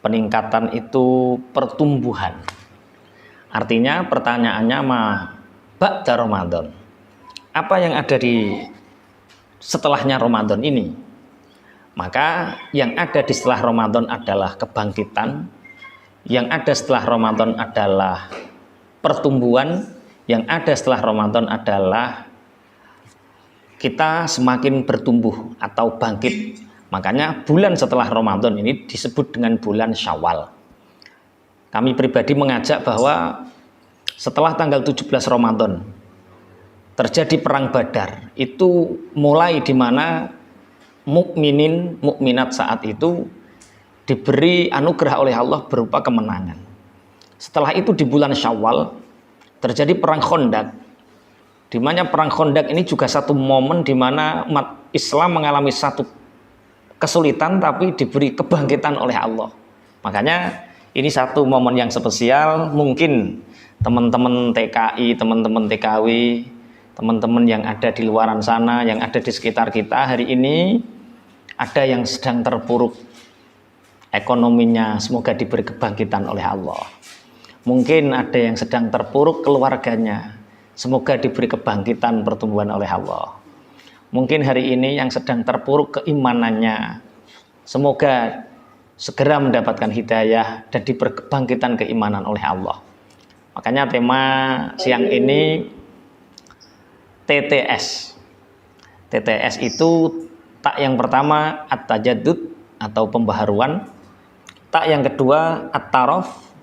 peningkatan itu pertumbuhan. Artinya pertanyaannya ba'da Ramadan. Apa yang ada di setelahnya Ramadan ini? Maka yang ada di setelah Ramadan adalah kebangkitan, yang ada setelah Ramadan adalah pertumbuhan, yang ada setelah Ramadan adalah kita semakin bertumbuh atau bangkit. Makanya bulan setelah Ramadan ini disebut dengan bulan Syawal. Kami pribadi mengajak bahwa setelah tanggal 17 Ramadan terjadi perang Badar, itu mulai di mana mukminin mukminat saat itu diberi anugerah oleh Allah berupa kemenangan. Setelah itu di bulan Syawal terjadi perang Khandaq, di mana perang Khandaq ini juga satu momen di mana umat Islam mengalami satu kesulitan tapi diberi kebangkitan oleh Allah. Makanya ini satu momen yang spesial. Mungkin teman-teman TKI, teman-teman TKW, teman-teman yang ada di luaran sana, yang ada di sekitar kita hari ini, ada yang sedang terpuruk ekonominya, semoga diberi kebangkitan oleh Allah. Mungkin ada yang sedang terpuruk keluarganya, semoga diberi kebangkitan pertumbuhan oleh Allah. Mungkin hari ini yang sedang terpuruk keimanannya, semoga segera mendapatkan hidayah dan diberi kebangkitan keimanan oleh Allah. Makanya tema siang ini TTS. TTS itu tak yang pertama at-tajaddud atau pembaharuan, tak yang kedua at-taraf,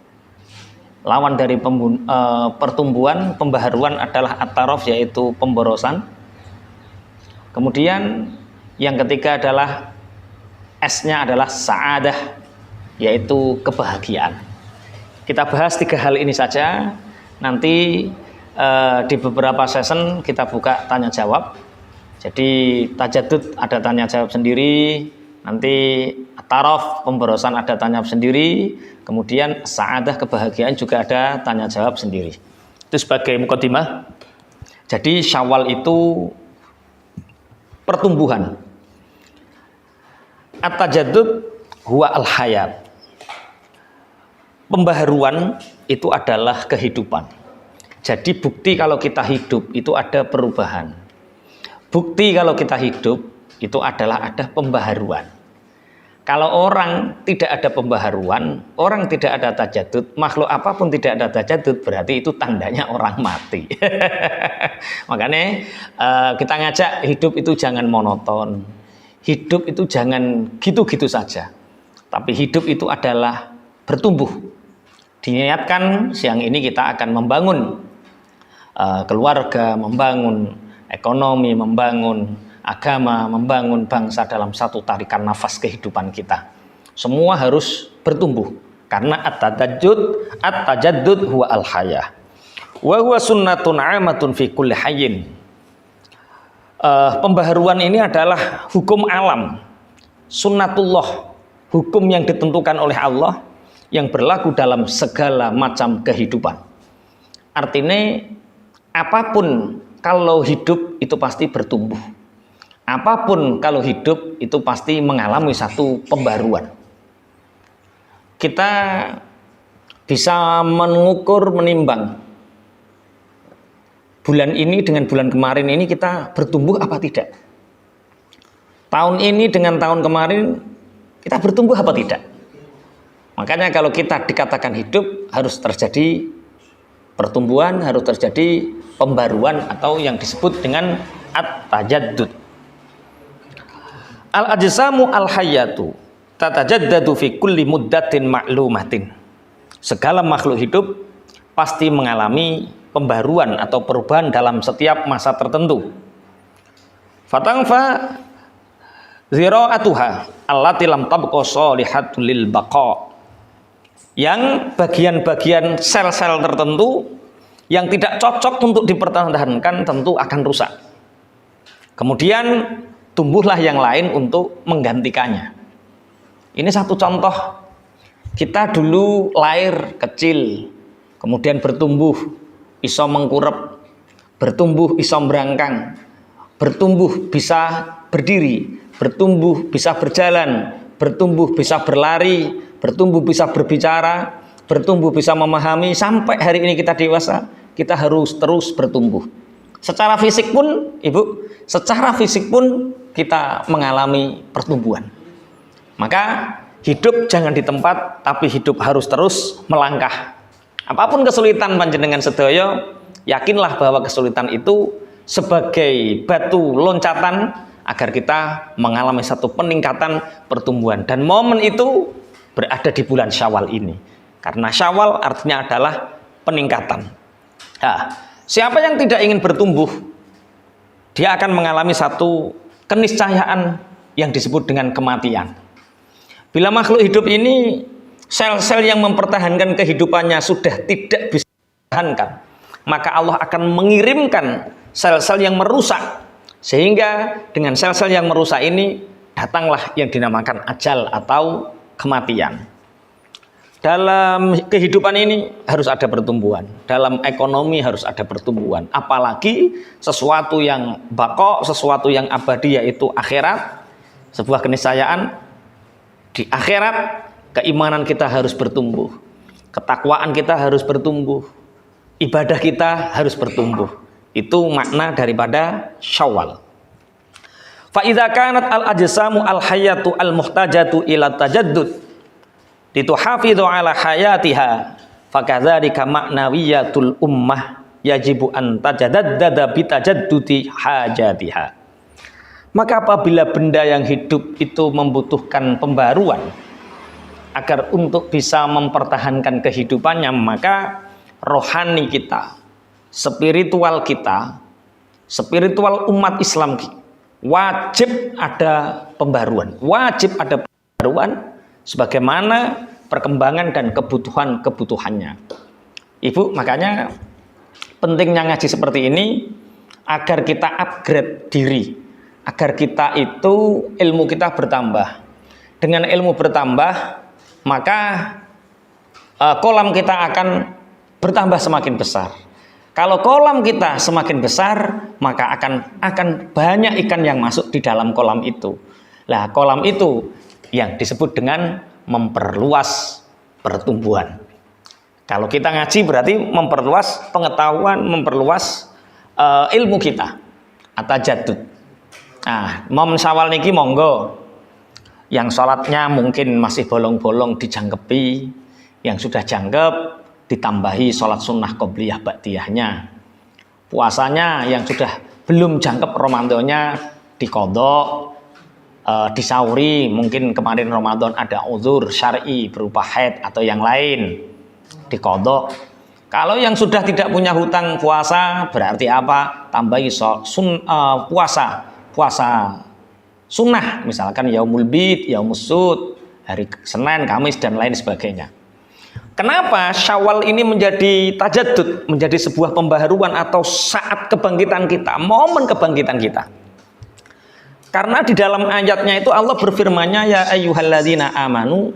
lawan dari pertumbuhan, pembaharuan adalah at-taraf yaitu pemborosan. Kemudian yang ketiga adalah S-nya adalah sa'adah yaitu kebahagiaan. Kita bahas 3 hal ini saja. Nanti di beberapa session kita buka tanya jawab. Jadi tajaddud ada tanya jawab sendiri, nanti taraf pemborosan ada tanya jawab sendiri, kemudian sa'adah kebahagiaan juga ada tanya jawab sendiri. Itu sebagai mukadimah. Jadi Syawal itu pertumbuhan. At-tajaddud huwa al-hayat. Pembaharuan itu adalah kehidupan. Jadi bukti kalau kita hidup itu ada perubahan. Bukti kalau kita hidup itu adalah ada pembaharuan. Kalau orang tidak ada pembaharuan, orang tidak ada tajaddud, makhluk apapun tidak ada tajaddud, berarti itu tandanya orang mati. Makanya kita ngajak hidup itu jangan monoton. Hidup itu jangan gitu-gitu saja. Tapi hidup itu adalah bertumbuh. Diniatkan siang ini kita akan membangun keluarga, membangun ekonomi, membangun agama, membangun bangsa dalam satu tarikan nafas kehidupan kita. Semua harus bertumbuh karena at-tajaddud huwa al-hayah. Wa huwa sunnatun 'amatun fi kulli hayyin. Pembaharuan ini adalah hukum alam, sunnatullah, hukum yang ditentukan oleh Allah yang berlaku dalam segala macam kehidupan. Artinya apapun kalau hidup itu pasti bertumbuh. Apapun kalau hidup itu pasti mengalami satu pembaruan. Kita bisa mengukur, menimbang bulan ini dengan bulan kemarin ini kita bertumbuh apa tidak. Tahun ini dengan tahun kemarin kita bertumbuh apa tidak. Makanya kalau kita dikatakan hidup harus terjadi pertumbuhan, harus terjadi pembaruan atau yang disebut dengan at-tajaddud. Al-ajsamu al-hayatu tatajaddadu fi kulli muddatin ma'lumatin. Segala makhluk hidup pasti mengalami pembaruan atau perubahan dalam setiap masa tertentu. Fatangfa zira'atuha allati lam tabqa shalihatul lil baqa. Yang bagian-bagian sel-sel tertentu yang tidak cocok untuk dipertahankan tentu akan rusak. Kemudian tumbuhlah yang lain untuk menggantikannya. Ini satu contoh. Kita dulu lahir kecil, kemudian bertumbuh, iso mengkurep, bertumbuh iso merangkang, bertumbuh bisa berdiri, bertumbuh bisa berjalan, bertumbuh bisa berlari, bertumbuh bisa berbicara, bertumbuh bisa memahami, sampai hari ini kita dewasa, kita harus terus bertumbuh. Secara fisik pun, Ibu, secara fisik pun kita mengalami pertumbuhan. Maka hidup jangan di tempat, tapi hidup harus terus melangkah. Apapun kesulitan panjenengan sedaya, yakinlah bahwa kesulitan itu sebagai batu loncatan agar kita mengalami satu peningkatan pertumbuhan. Dan momen itu berada di bulan Syawal ini. Karena Syawal artinya adalah peningkatan. Nah, siapa yang tidak ingin bertumbuh, dia akan mengalami satu keniscayaan yang disebut dengan kematian. Bila makhluk hidup ini, sel-sel yang mempertahankan kehidupannya sudah tidak bisa dipertahankan, maka Allah akan mengirimkan sel-sel yang merusak. Sehingga dengan sel-sel yang merusak ini, datanglah yang dinamakan ajal atau kematian. Dalam kehidupan ini harus ada pertumbuhan. Dalam ekonomi harus ada pertumbuhan. Apalagi sesuatu yang baqo, sesuatu yang abadi, yaitu akhirat. Sebuah keniscayaan di akhirat, keimanan kita harus bertumbuh. Ketakwaan kita harus bertumbuh. Ibadah kita harus bertumbuh. Itu makna daripada Syawal. Fa idza kanat al-ajsamu al-hayatu al-muhtajatu ila tajaddud lituhafidhu ala hayatiha, fakadzalika ma'nawiyatul ummah yajibu an tajaddada bitajaddudi hajatiha. Maka apabila benda yang hidup itu membutuhkan pembaruan agar untuk bisa mempertahankan kehidupannya, maka rohani kita, spiritual kita, spiritual umat Islam wajib ada pembaruan, wajib ada pembaruan sebagaimana perkembangan dan kebutuhan-kebutuhannya. Ibu, makanya pentingnya ngaji seperti ini agar kita upgrade diri, agar kita itu ilmu kita bertambah. Dengan ilmu bertambah, maka kolam kita akan bertambah semakin besar. Kalau kolam kita semakin besar, maka akan banyak ikan yang masuk di dalam kolam itu. Nah, kolam itu yang disebut dengan memperluas pertumbuhan. Kalau kita ngaji berarti memperluas pengetahuan, memperluas ilmu kita. Atajadud. Nah, momen Syawal niki monggo. Yang sholatnya mungkin masih bolong-bolong dijangkepi, yang sudah jangkep ditambahi sholat sunnah qobliyah ba'diyahnya. Puasanya yang sudah belum jangkep Ramadannya diqodho, disauri, mungkin kemarin Ramadan ada uzur syar'i berupa haid atau yang lain, diqodho. Kalau yang sudah tidak punya hutang puasa berarti apa? Tambahi puasa sunnah, misalkan yaumul bid, yaumus sud, hari Senin, Kamis dan lain sebagainya. Kenapa Syawal ini menjadi tajaddud, menjadi sebuah pembaharuan atau saat kebangkitan kita, momen kebangkitan kita? Karena di dalam ayatnya itu Allah berfirman-Nya, ya ayyuhalladzina amanu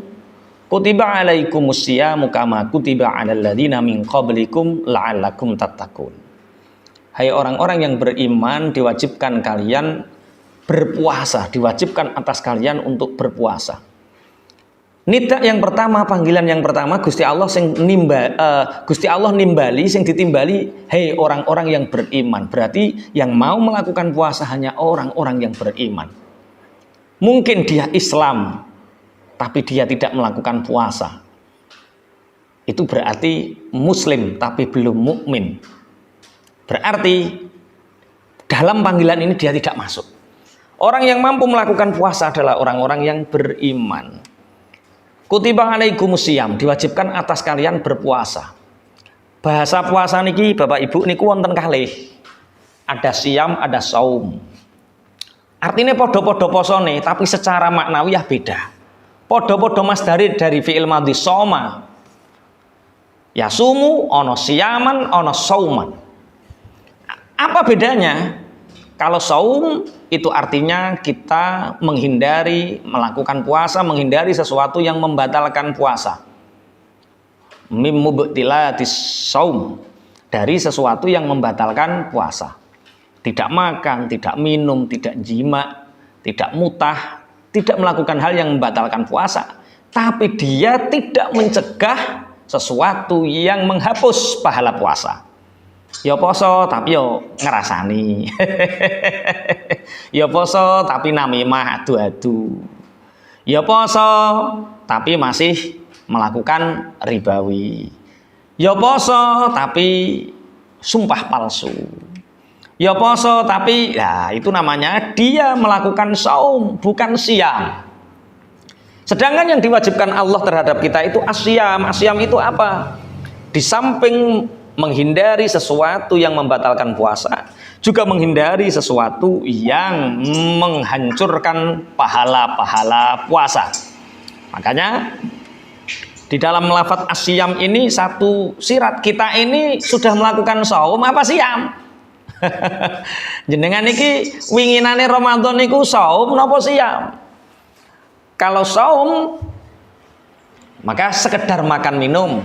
kutiba alaikumus syiyamu kama kutiba alal ladzina min qablikum la'allakum tattaqun. Hai orang-orang yang beriman, diwajibkan kalian berpuasa, diwajibkan atas kalian untuk berpuasa. Nida yang pertama, panggilan yang pertama, Gusti Allah nimbali, sing ditimbali, hei orang-orang yang beriman. Berarti yang mau melakukan puasa hanya orang-orang yang beriman. Mungkin dia Islam, tapi dia tidak melakukan puasa. Itu berarti Muslim, tapi belum mukmin. Berarti dalam panggilan ini dia tidak masuk. Orang yang mampu melakukan puasa adalah orang-orang yang beriman. Kutiba alaikumus syiyam, diwajibkan atas kalian berpuasa. Bahasa puasa niki Bapak Ibu niku wonten kalih. Ada syiyam, ada saum. Artinya podo-podo posone, tapi secara maknawiyah beda. Podo-podo masdari dari fi'il madhi soma. Yasumu ono siyaman, ono sauman. Apa bedanya? Kalau saum itu artinya kita menghindari melakukan puasa, menghindari sesuatu yang membatalkan puasa. Mim mubtilatis saum, dari sesuatu yang membatalkan puasa. Tidak makan, tidak minum, tidak jima, tidak mutah, tidak melakukan hal yang membatalkan puasa. tapi dia tidak mencegah sesuatu yang menghapus pahala puasa. Ya poso tapi yo ngerasani. Ya poso tapi namimah adu-adu. Ya poso tapi masih melakukan ribawi. Ya poso tapi sumpah palsu. Ya poso tapi ya itu namanya dia melakukan saum bukan siam. Sedangkan yang diwajibkan Allah terhadap kita itu asyam. Asyam itu apa? Di samping menghindari sesuatu yang membatalkan puasa, juga menghindari sesuatu yang menghancurkan pahala-pahala puasa. Makanya di dalam lafaz asyam ini satu sirat, kita ini sudah melakukan saum apa siam? Jenengan iki winginane Ramadan niku saum napa siam? Kalau saum maka sekedar makan minum,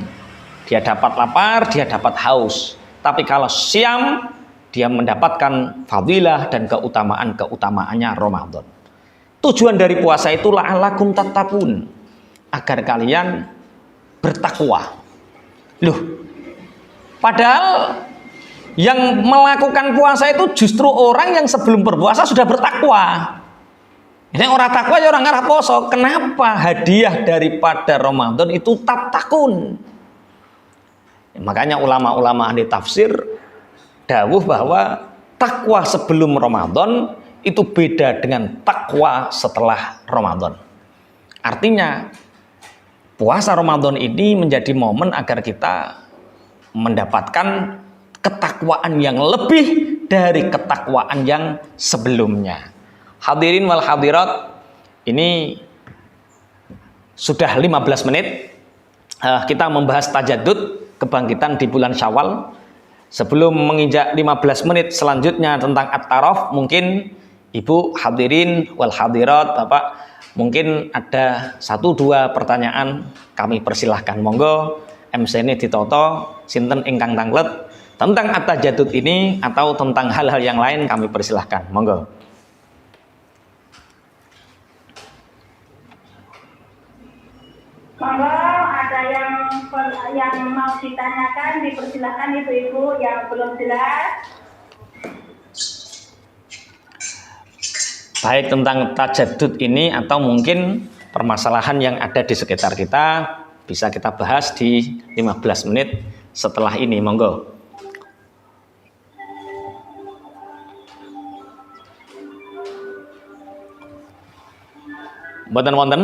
dia dapat lapar, dia dapat haus. Tapi kalau siam, dia mendapatkan fadilah dan keutamaannya Ramadan. Tujuan dari puasa itu la'allakum tattaqun, agar kalian bertakwa. Loh, padahal yang melakukan puasa itu justru orang yang sebelum berpuasa sudah bertakwa. Ini orang takwa ya orang ngarah poso. Kenapa hadiah daripada Ramadan itu tattaqun? Makanya ulama-ulama ahli tafsir dawuh bahwa takwa sebelum Ramadan itu beda dengan takwa setelah Ramadan. Artinya puasa Ramadan ini menjadi momen agar kita mendapatkan ketakwaan yang lebih dari ketakwaan yang sebelumnya. Hadirin wal hadirat, ini sudah 15 menit kita membahas tajadud, kebangkitan di bulan Syawal. Sebelum menginjak 15 menit selanjutnya tentang At-Taraf, mungkin Ibu hadirin wal hadirat, Bapak, mungkin ada 1-2 pertanyaan kami persilahkan. Monggo MC ini ditoto sinten ingkang tanglet tentang at-tajadud ini atau tentang hal-hal yang lain kami persilahkan. Monggo. Monggo, ada yang mau ditanyakan, dipersilahkan ibu-ibu yang belum jelas. Baik tentang tajadud ini atau mungkin permasalahan yang ada di sekitar kita, bisa kita bahas di 15 menit setelah ini. Monggo. Mboten-wonten?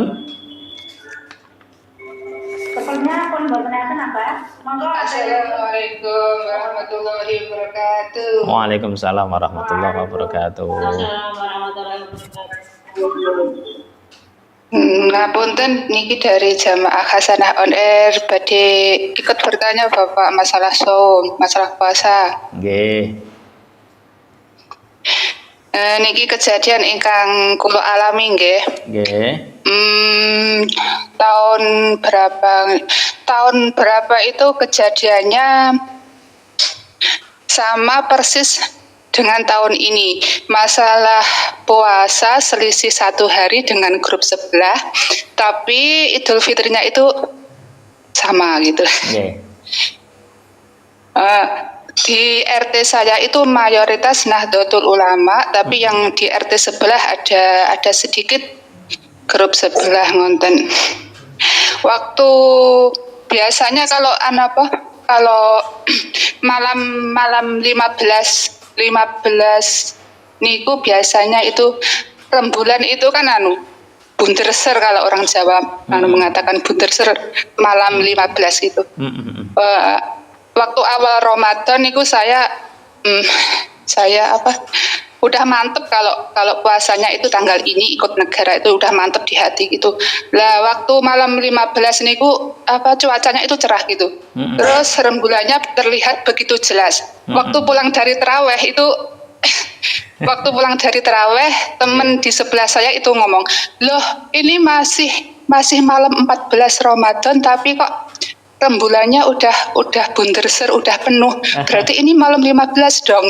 Pokoknya pun berkenaan apa? Monggo. Assalamualaikum warahmatullahi wabarakatuh. Waalaikumsalam warahmatullahi wabarakatuh. Ngapunten niki dari Jamaah Hasanah on Air badhe ikut bertanya Bapak masalah saum, masalah puasa. Nggih. Niki kejadian ingkang kula alami nggih. Nggih. Tahun berapa itu kejadiannya sama persis dengan tahun ini. Masalah puasa selisih 1 hari dengan grup sebelah, tapi Idul Fitrinya itu sama gitu. Nggih. Di RT saya itu mayoritas Nahdlatul Ulama, tapi yang di RT sebelah ada sedikit grup sebelah ngonten. Waktu biasanya kalau malam 15 niku biasanya itu rembulan itu kan bunderser, kalau orang Jawa mengatakan bunderser malam 15 gitu. Waktu awal Ramadan niku saya udah mantep kalau puasanya itu tanggal ini ikut negara itu udah mantep di hati gitu. Lah waktu malam 15 niku cuacanya itu cerah gitu. Terus rembulannya terlihat begitu jelas. Waktu pulang dari taraweh itu temen di sebelah saya itu ngomong, "Loh, ini masih malam 14 Ramadan tapi kok rembulannya udah bunderser, udah penuh. Berarti ini malam 15 dong."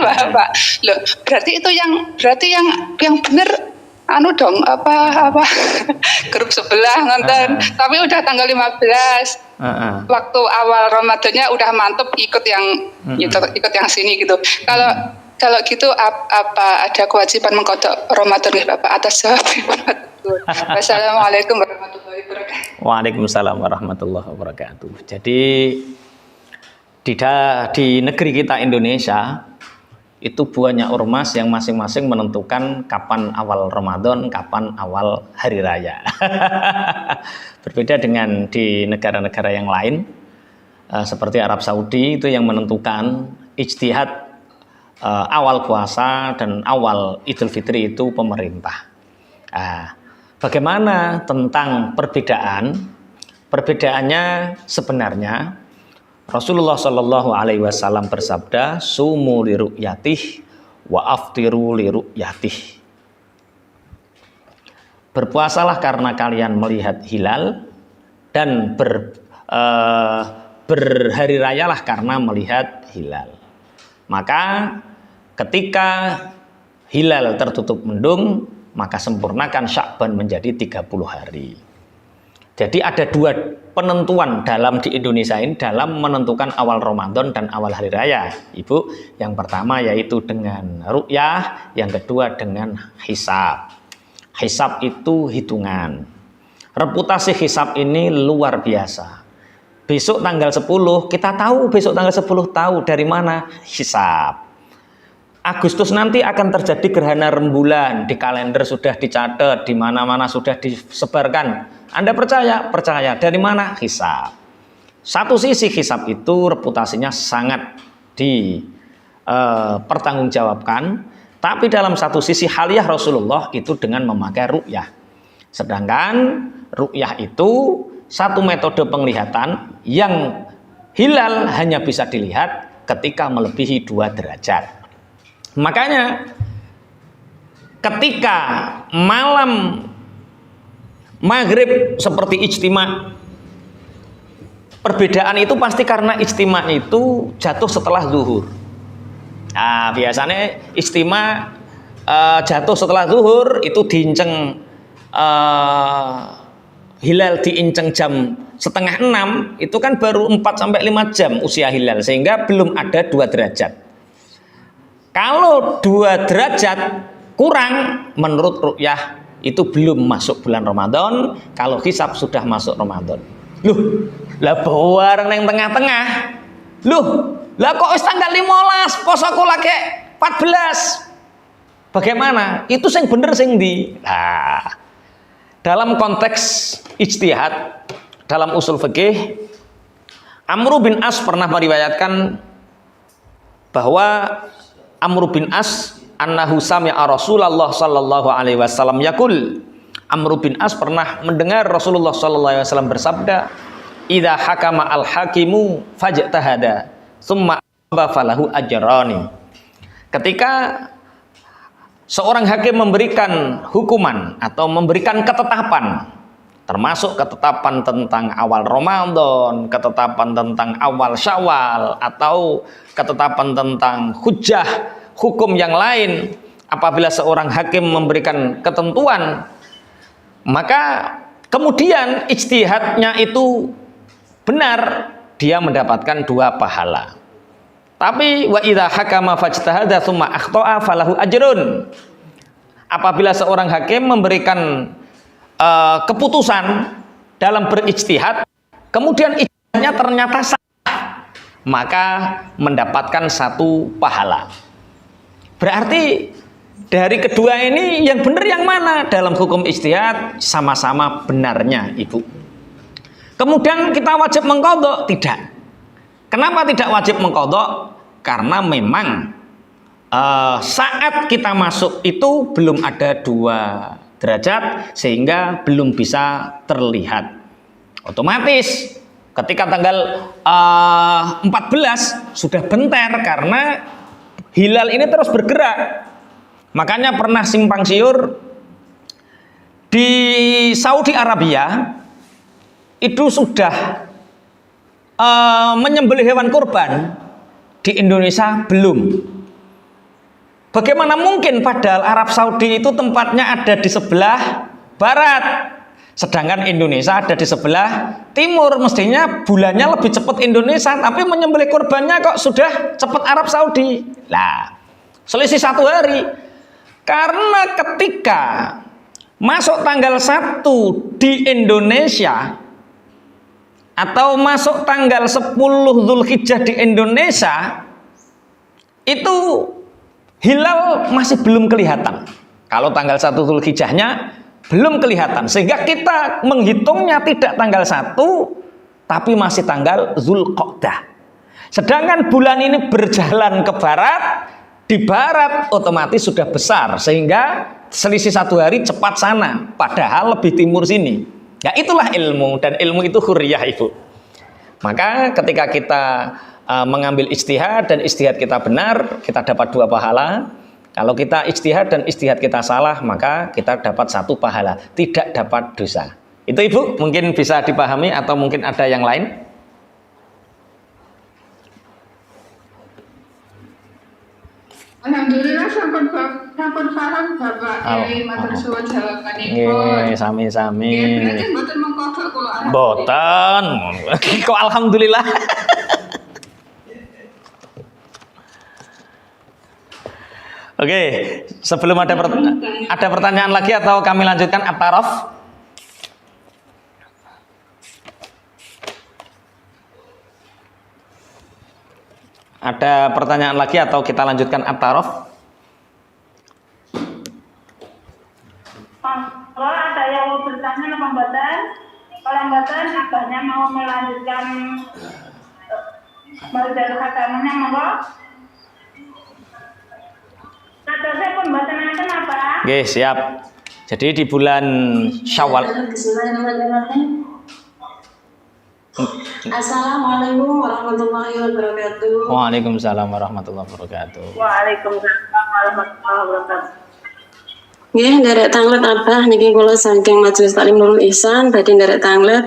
Bapak. Loh, berarti yang benar anu dong apa grup sebelah nonton, tapi udah tanggal 15. Waktu awal Ramadannya udah mantep ikut yang ikut yang sini gitu. Kalau gitu apa ada kewajiban mengkodok Ramadan ya Bapak atas jawab. Wassalamualaikum warahmatullahi wabarakatuh. Waalaikumsalam warahmatullahi wabarakatuh. Jadi di negeri kita Indonesia itu banyak ormas yang masing-masing menentukan kapan awal Ramadan, kapan awal hari raya. Berbeda dengan di negara-negara yang lain, seperti Arab Saudi itu yang menentukan ijtihad awal puasa dan awal Idul Fitri itu pemerintah. Bagaimana tentang perbedaan? Perbedaannya sebenarnya Rasulullah Shallallahu Alaihi Wasallam bersabda, "Sumu li ru'yatih wa aftiru li ru'yatih." Berpuasalah karena kalian melihat hilal dan berhari rayalah karena melihat hilal. Maka ketika hilal tertutup mendung, maka sempurnakan Sya'ban menjadi 30 hari. Jadi ada dua penentuan di Indonesia ini dalam menentukan awal Ramadan dan awal hari raya, Ibu. Yang pertama yaitu dengan ru'yah, yang kedua dengan hisab. Hisab itu hitungan. Reputasi hisab ini luar biasa. Besok tanggal 10, kita tahu besok tanggal 10 tahu dari mana? Hisab. Agustus nanti akan terjadi gerhana rembulan, di kalender sudah dicatat, di mana-mana sudah disebarkan. Anda percaya? Percaya. Dari mana? Hisab. Satu sisi hisab itu reputasinya sangat dipertanggungjawabkan, tapi dalam satu sisi haliyah Rasulullah itu dengan memakai ru'yah. Sedangkan ru'yah itu satu metode penglihatan yang hilal hanya bisa dilihat ketika melebihi 2 derajat. Makanya ketika malam maghrib seperti ijtima, perbedaan itu pasti karena ijtima itu jatuh setelah zuhur. Biasanya ijtima jatuh setelah zuhur itu diinceng hilal diinceng jam 5:30, itu kan baru 4-5 jam usia hilal, sehingga belum ada 2 derajat. Kalau 2 derajat kurang menurut ru'yah itu belum masuk bulan Ramadan. Kalau hisab sudah masuk Ramadan. Lah bareng yang tengah-tengah. Lah kok tanggal 15 posoku lagi 14. Bagaimana? Itu sing bener sing di. Dalam konteks ijtihad, dalam usul fikih, Amr bin As pernah meriwayatkan bahwa Amr bin As annahu sami'a Rasulullah sallallahu alaihi wasallam yaqul. Amr bin As pernah mendengar Rasulullah sallallahu alaihi wasallam bersabda, "Idza hakama al-hakimu fajtahada, tsumma falahu ajrani." Ketika seorang hakim memberikan hukuman atau memberikan ketetapan, termasuk ketetapan tentang awal Ramadan, ketetapan tentang awal Syawal, atau ketetapan tentang hujjah, hukum yang lain, apabila seorang hakim memberikan ketentuan, maka kemudian ijtihadnya itu benar, dia mendapatkan 2 pahala. Tapi wa idza hakama fajtahada tsumma akhta'a falahu ajrun. Apabila seorang hakim memberikan keputusan dalam berijtihad, kemudian ijtihadnya ternyata salah, maka mendapatkan 1 pahala. Berarti dari kedua ini yang benar yang mana? Dalam hukum ijtihad sama-sama benarnya, Ibu. Kemudian kita wajib mengqadha? Tidak. Kenapa tidak wajib mengqadha? Karena memang saat kita masuk itu belum ada 2 derajat, sehingga belum bisa terlihat. Otomatis ketika tanggal 14 sudah bentar karena hilal ini terus bergerak. Makanya pernah simpang siur di Saudi Arabia itu sudah menyembelih hewan kurban, di Indonesia belum. Bagaimana mungkin padahal Arab Saudi itu tempatnya ada di sebelah barat, sedangkan Indonesia ada di sebelah timur. Mestinya bulannya lebih cepat Indonesia, tapi menyembelih kurbannya kok sudah cepat Arab Saudi. Lah, selisih 1 hari. Karena ketika masuk tanggal 1 di Indonesia atau masuk tanggal 10 Zulhijjah di Indonesia, itu hilal masih belum kelihatan. Kalau tanggal 1 Zulhijjahnya belum kelihatan, sehingga kita menghitungnya tidak tanggal 1 tapi masih tanggal Zulqa'dah. Sedangkan bulan ini berjalan ke barat, di barat otomatis sudah besar, sehingga selisih 1 hari cepat sana, padahal lebih timur sini. Ya itulah ilmu, dan ilmu itu hurriyah, Ibu. Maka ketika kita mengambil ijtihad dan ijtihad kita benar, kita dapat 2 pahala. Kalau kita ijtihad dan ijtihad kita salah, maka kita dapat 1 pahala, tidak dapat dosa. Itu Ibu mungkin bisa dipahami, atau mungkin ada yang lain? Alhamdulillah sampun paham Bapak Kiai, matur suwun jawabanipun. Nggih, sami-sami. Berarti mboten mengkodok kula. Mboten. Kok alhamdulillah. Oke, sebelum ada pertanyaan lagi atau kami lanjutkan at-taraf? Ada pertanyaan lagi atau kita lanjutkan at-taraf? Kalau ada yang mau bertanya apa mboten? Kalau mboten abahnya mau melanjutkan belajar agamanya monggo. Saya pun mboten nenten apa? Oke, siap. Jadi di bulan Syawal. Assalamualaikum warahmatullahi wabarakatuh. Waalaikumsalam warahmatullahi wabarakatuh. Waalaikumsalam warahmatullahi wabarakatuh. Nggih, nderek tanglet Abah niki kula saking Majelis Taklim Nurul Ihsan badhe nderek tanglet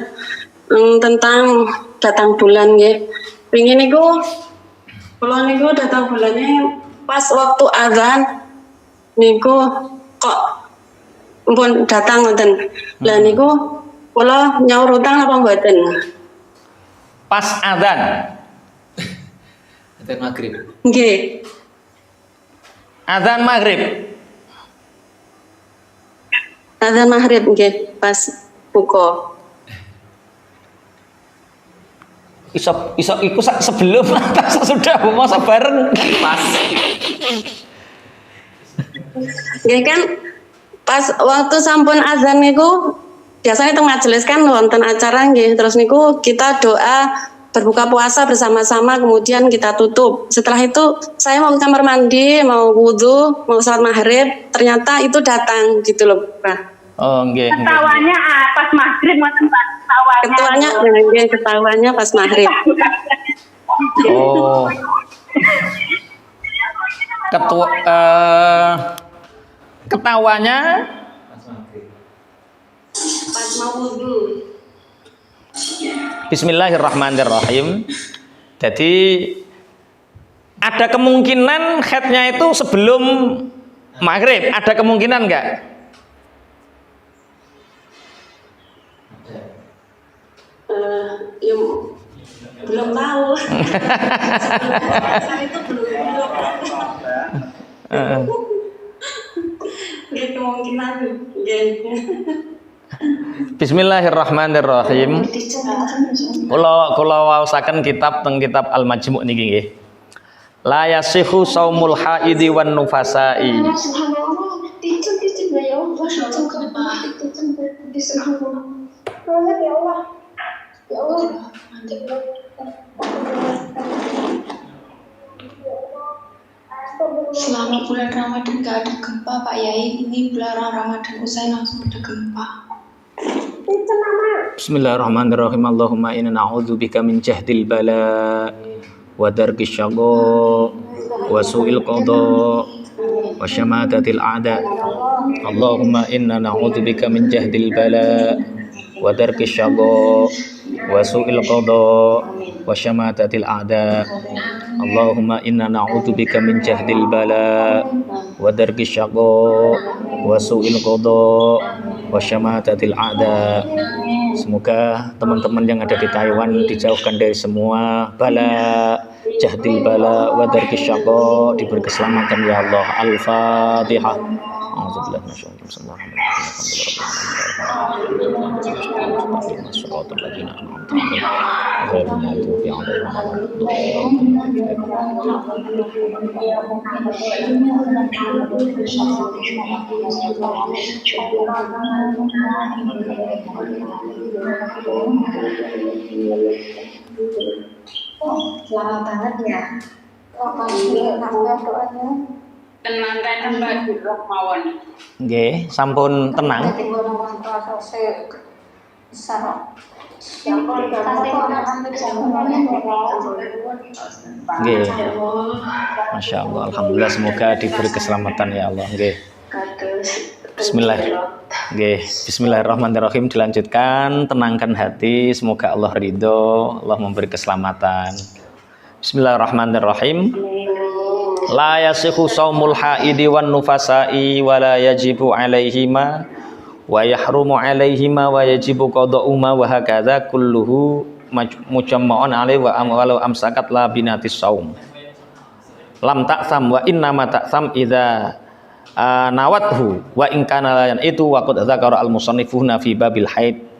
tentang datang bulan nggih. Pingin niku kula niku datang bulannya pas waktu azan niku kok mpun datang ngoten. Lah niku kula nyaur utang apa mboten? Pas azan. Azan maghrib. Nggih. Azan maghrib. Azan maghrib nggih pas buka. Iku sebelum atau sudah masa bareng pas. Nggih kan pas waktu sampun azan niku biasanya teng majelis kan wonten acara nggih, terus niku kita doa berbuka puasa bersama-sama, kemudian kita tutup. Setelah itu saya mau ke kamar mandi, mau wudhu, mau salat maghrib, ternyata itu datang gitu loh, Pak. Oh, nggih. Ketawanya pas maghrib ngoten Pak. Ketawanya pas maghrib. Oh. Ketawanya Pas mau wudhu. Bismillahirrahmanirrahim. Jadi ada kemungkinan headnya itu sebelum maghrib. Ada kemungkinan enggak? Ya, belum tahu. Saya itu belum tahu. Ya, kemungkinan. Bismillahirrahmanirrahim. Kula waosaken kitab Al-Majmu' niki nggih. La yasihu saumul haidi wan nufasai. Selama bulan Ramadan gak ada gempa Pak Yai, ini bulan Ramadan usai langsung ada gempa. Bismillahirrahmanirrahim. Allahumma inna na'udzubika min jahdil bala wa darkis syagha wa su'il qada wa syamatatil a'da. Allahumma inna na'udzubika min jahdil bala wa darkis syagha wa su'il qada wa syamatatil a'da. Allahumma inna na'udzubika min jahdil bala wa darkis syaqa wa su'il qada wa syamatatil a'da. Semoga teman-teman yang ada di Taiwan dijauhkan dari semua bala, jahdil bala wa darkis syaqa, diberi keselamatan ya Allah. Al-Fatihah. A'udzubillahi minasyaitonir Lama banget ya. Makasih doanya. Tenang bagi roh mawon. Nggih, sampun tenang. Nggih. Masya Allah, alhamdulillah, semoga diberi keselamatan ya Allah. Nggih. Bismillah. Nggih, bismillahirrahmanirrahim, dilanjutkan, tenangkan hati, semoga Allah ridho, Allah memberi keselamatan. Bismillahirrahmanirrahim. La yasihu saumul haidi wan nufasa'i wa la yajibu alaihima wa yahrumu alaihima wa yajibu qada'uma wa hakadha kulluhu mujamma'un alaihi wa walau amsakat la binatis saum. Lam ta'sam wa innama ta'sam idza nawathu wa in kana layan itu wa qad dzakara al-musannifuna fi babil haid.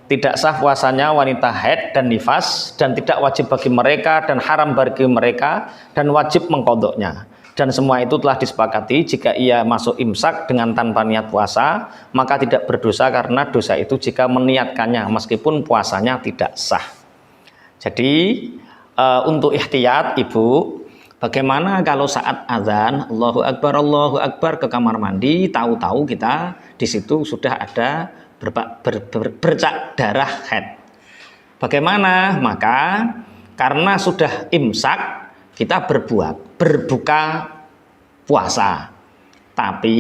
Tidak sah puasanya wanita haid dan nifas, dan tidak wajib bagi mereka dan haram bagi mereka, dan wajib mengkodoknya. Dan semua itu telah disepakati, jika ia masuk imsak dengan tanpa niat puasa, maka tidak berdosa, karena dosa itu jika meniatkannya meskipun puasanya tidak sah. Jadi untuk ihtiyat ibu, bagaimana kalau saat azan Allahu Akbar ke kamar mandi, tahu-tahu kita di situ sudah ada bercak darah haid. Bagaimana? Maka karena sudah imsak, kita berbuka puasa. Tapi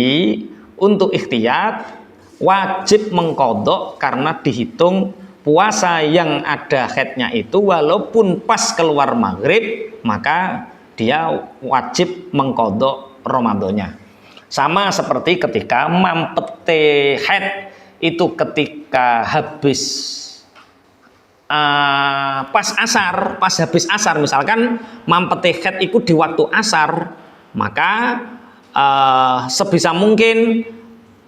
untuk ikhtiyat wajib mengkodok, karena dihitung puasa yang ada haidnya itu walaupun pas keluar maghrib, maka dia wajib mengkodok Ramadannya. Sama seperti ketika mampete haid itu ketika habis pas habis asar, misalkan mampete haid itu di waktu asar, maka sebisa mungkin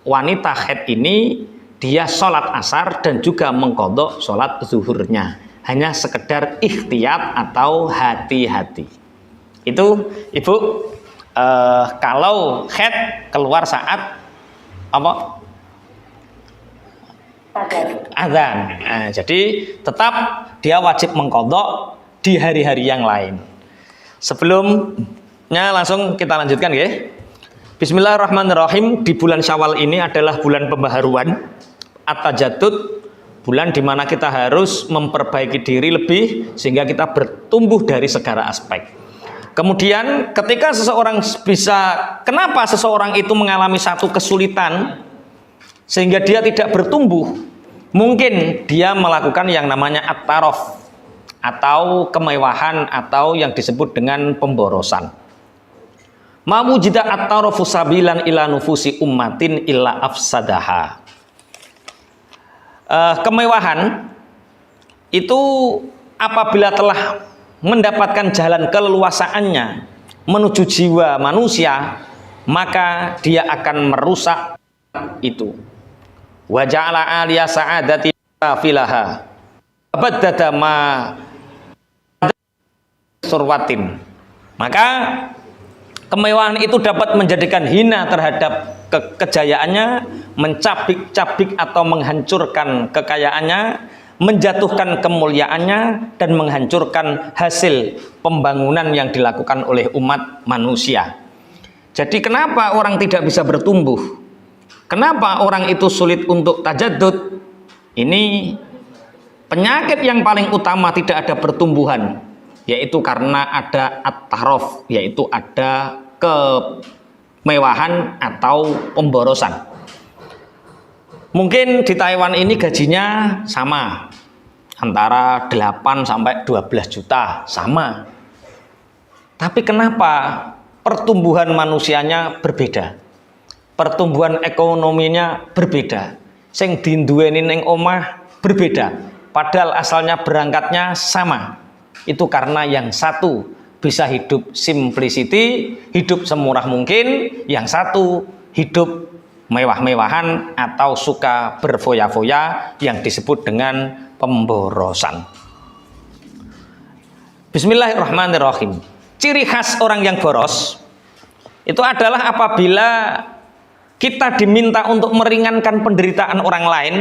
wanita haid ini dia sholat asar dan juga mengkodok sholat zuhurnya, hanya sekedar ikhtiyat atau hati-hati. Itu ibu kalau haid keluar saat apa? Azan. Nah, jadi tetap dia wajib mengkodok di hari-hari yang lain. Sebelumnya langsung kita lanjutkan ya. Bismillahirrahmanirrahim. Di bulan Syawal ini adalah bulan pembaharuan, at-tajaddud, bulan di mana kita harus memperbaiki diri lebih sehingga kita bertumbuh dari segala aspek. Kemudian ketika kenapa seseorang itu mengalami satu kesulitan sehingga dia tidak bertumbuh, mungkin dia melakukan yang namanya at-taraf atau kemewahan atau yang disebut dengan pemborosan. Ma wujida at-tarafu sabilan ila nufusi ummatin illa afsadaha. Kemewahan itu apabila telah mendapatkan jalan keleluasaannya menuju jiwa manusia, maka dia akan merusak itu. Wa ja'ala aliya sa'adati filaha abaddada ma surwatin. Maka kemewahan itu dapat menjadikan hina terhadap kejayaannya, mencabik-cabik atau menghancurkan kekayaannya, menjatuhkan kemuliaannya, dan menghancurkan hasil pembangunan yang dilakukan oleh umat manusia. Jadi kenapa orang tidak bisa bertumbuh? Kenapa orang itu sulit untuk tajaddud? Ini penyakit yang paling utama, tidak ada pertumbuhan, yaitu karena ada at-taraf, yaitu ada kemewahan atau pemborosan. Mungkin di Taiwan ini gajinya sama, antara 8 sampai 12 juta, sama. Tapi kenapa pertumbuhan manusianya berbeda, pertumbuhan ekonominya berbeda, sing dinduweni ning omah berbeda, padahal asalnya berangkatnya sama. Itu karena yang satu bisa hidup simplicity, hidup semurah mungkin, yang satu hidup mewah-mewahan atau suka berfoya-foya yang disebut dengan pemborosan. Bismillahirrahmanirrahim. Ciri khas orang yang boros itu adalah apabila kita diminta untuk meringankan penderitaan orang lain,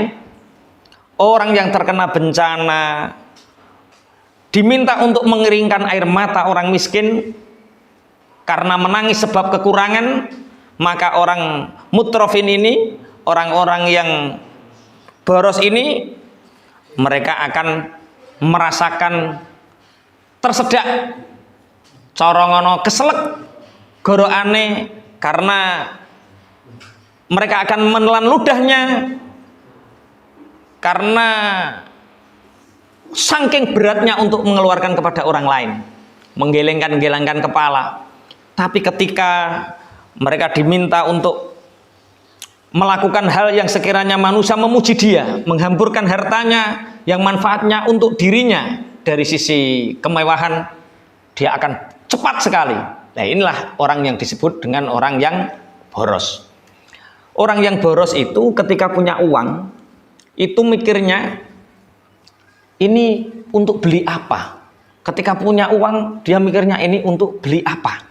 orang yang terkena bencana, diminta untuk mengeringkan air mata orang miskin karena menangis sebab kekurangan, maka orang mutrofin ini, orang-orang yang boros ini, mereka akan merasakan tersedak corongono keselek goroane, karena mereka akan menelan ludahnya karena saking beratnya untuk mengeluarkan kepada orang lain, menggelengkan-gelengkan kepala. Tapi ketika mereka diminta untuk melakukan hal yang sekiranya manusia memuji dia, menghamburkan hartanya yang manfaatnya untuk dirinya dari sisi kemewahan, dia akan cepat sekali. Nah, inilah orang yang disebut dengan orang yang boros. Orang yang boros itu ketika punya uang, itu mikirnya ini untuk beli apa. Ketika punya uang, dia mikirnya ini untuk beli apa.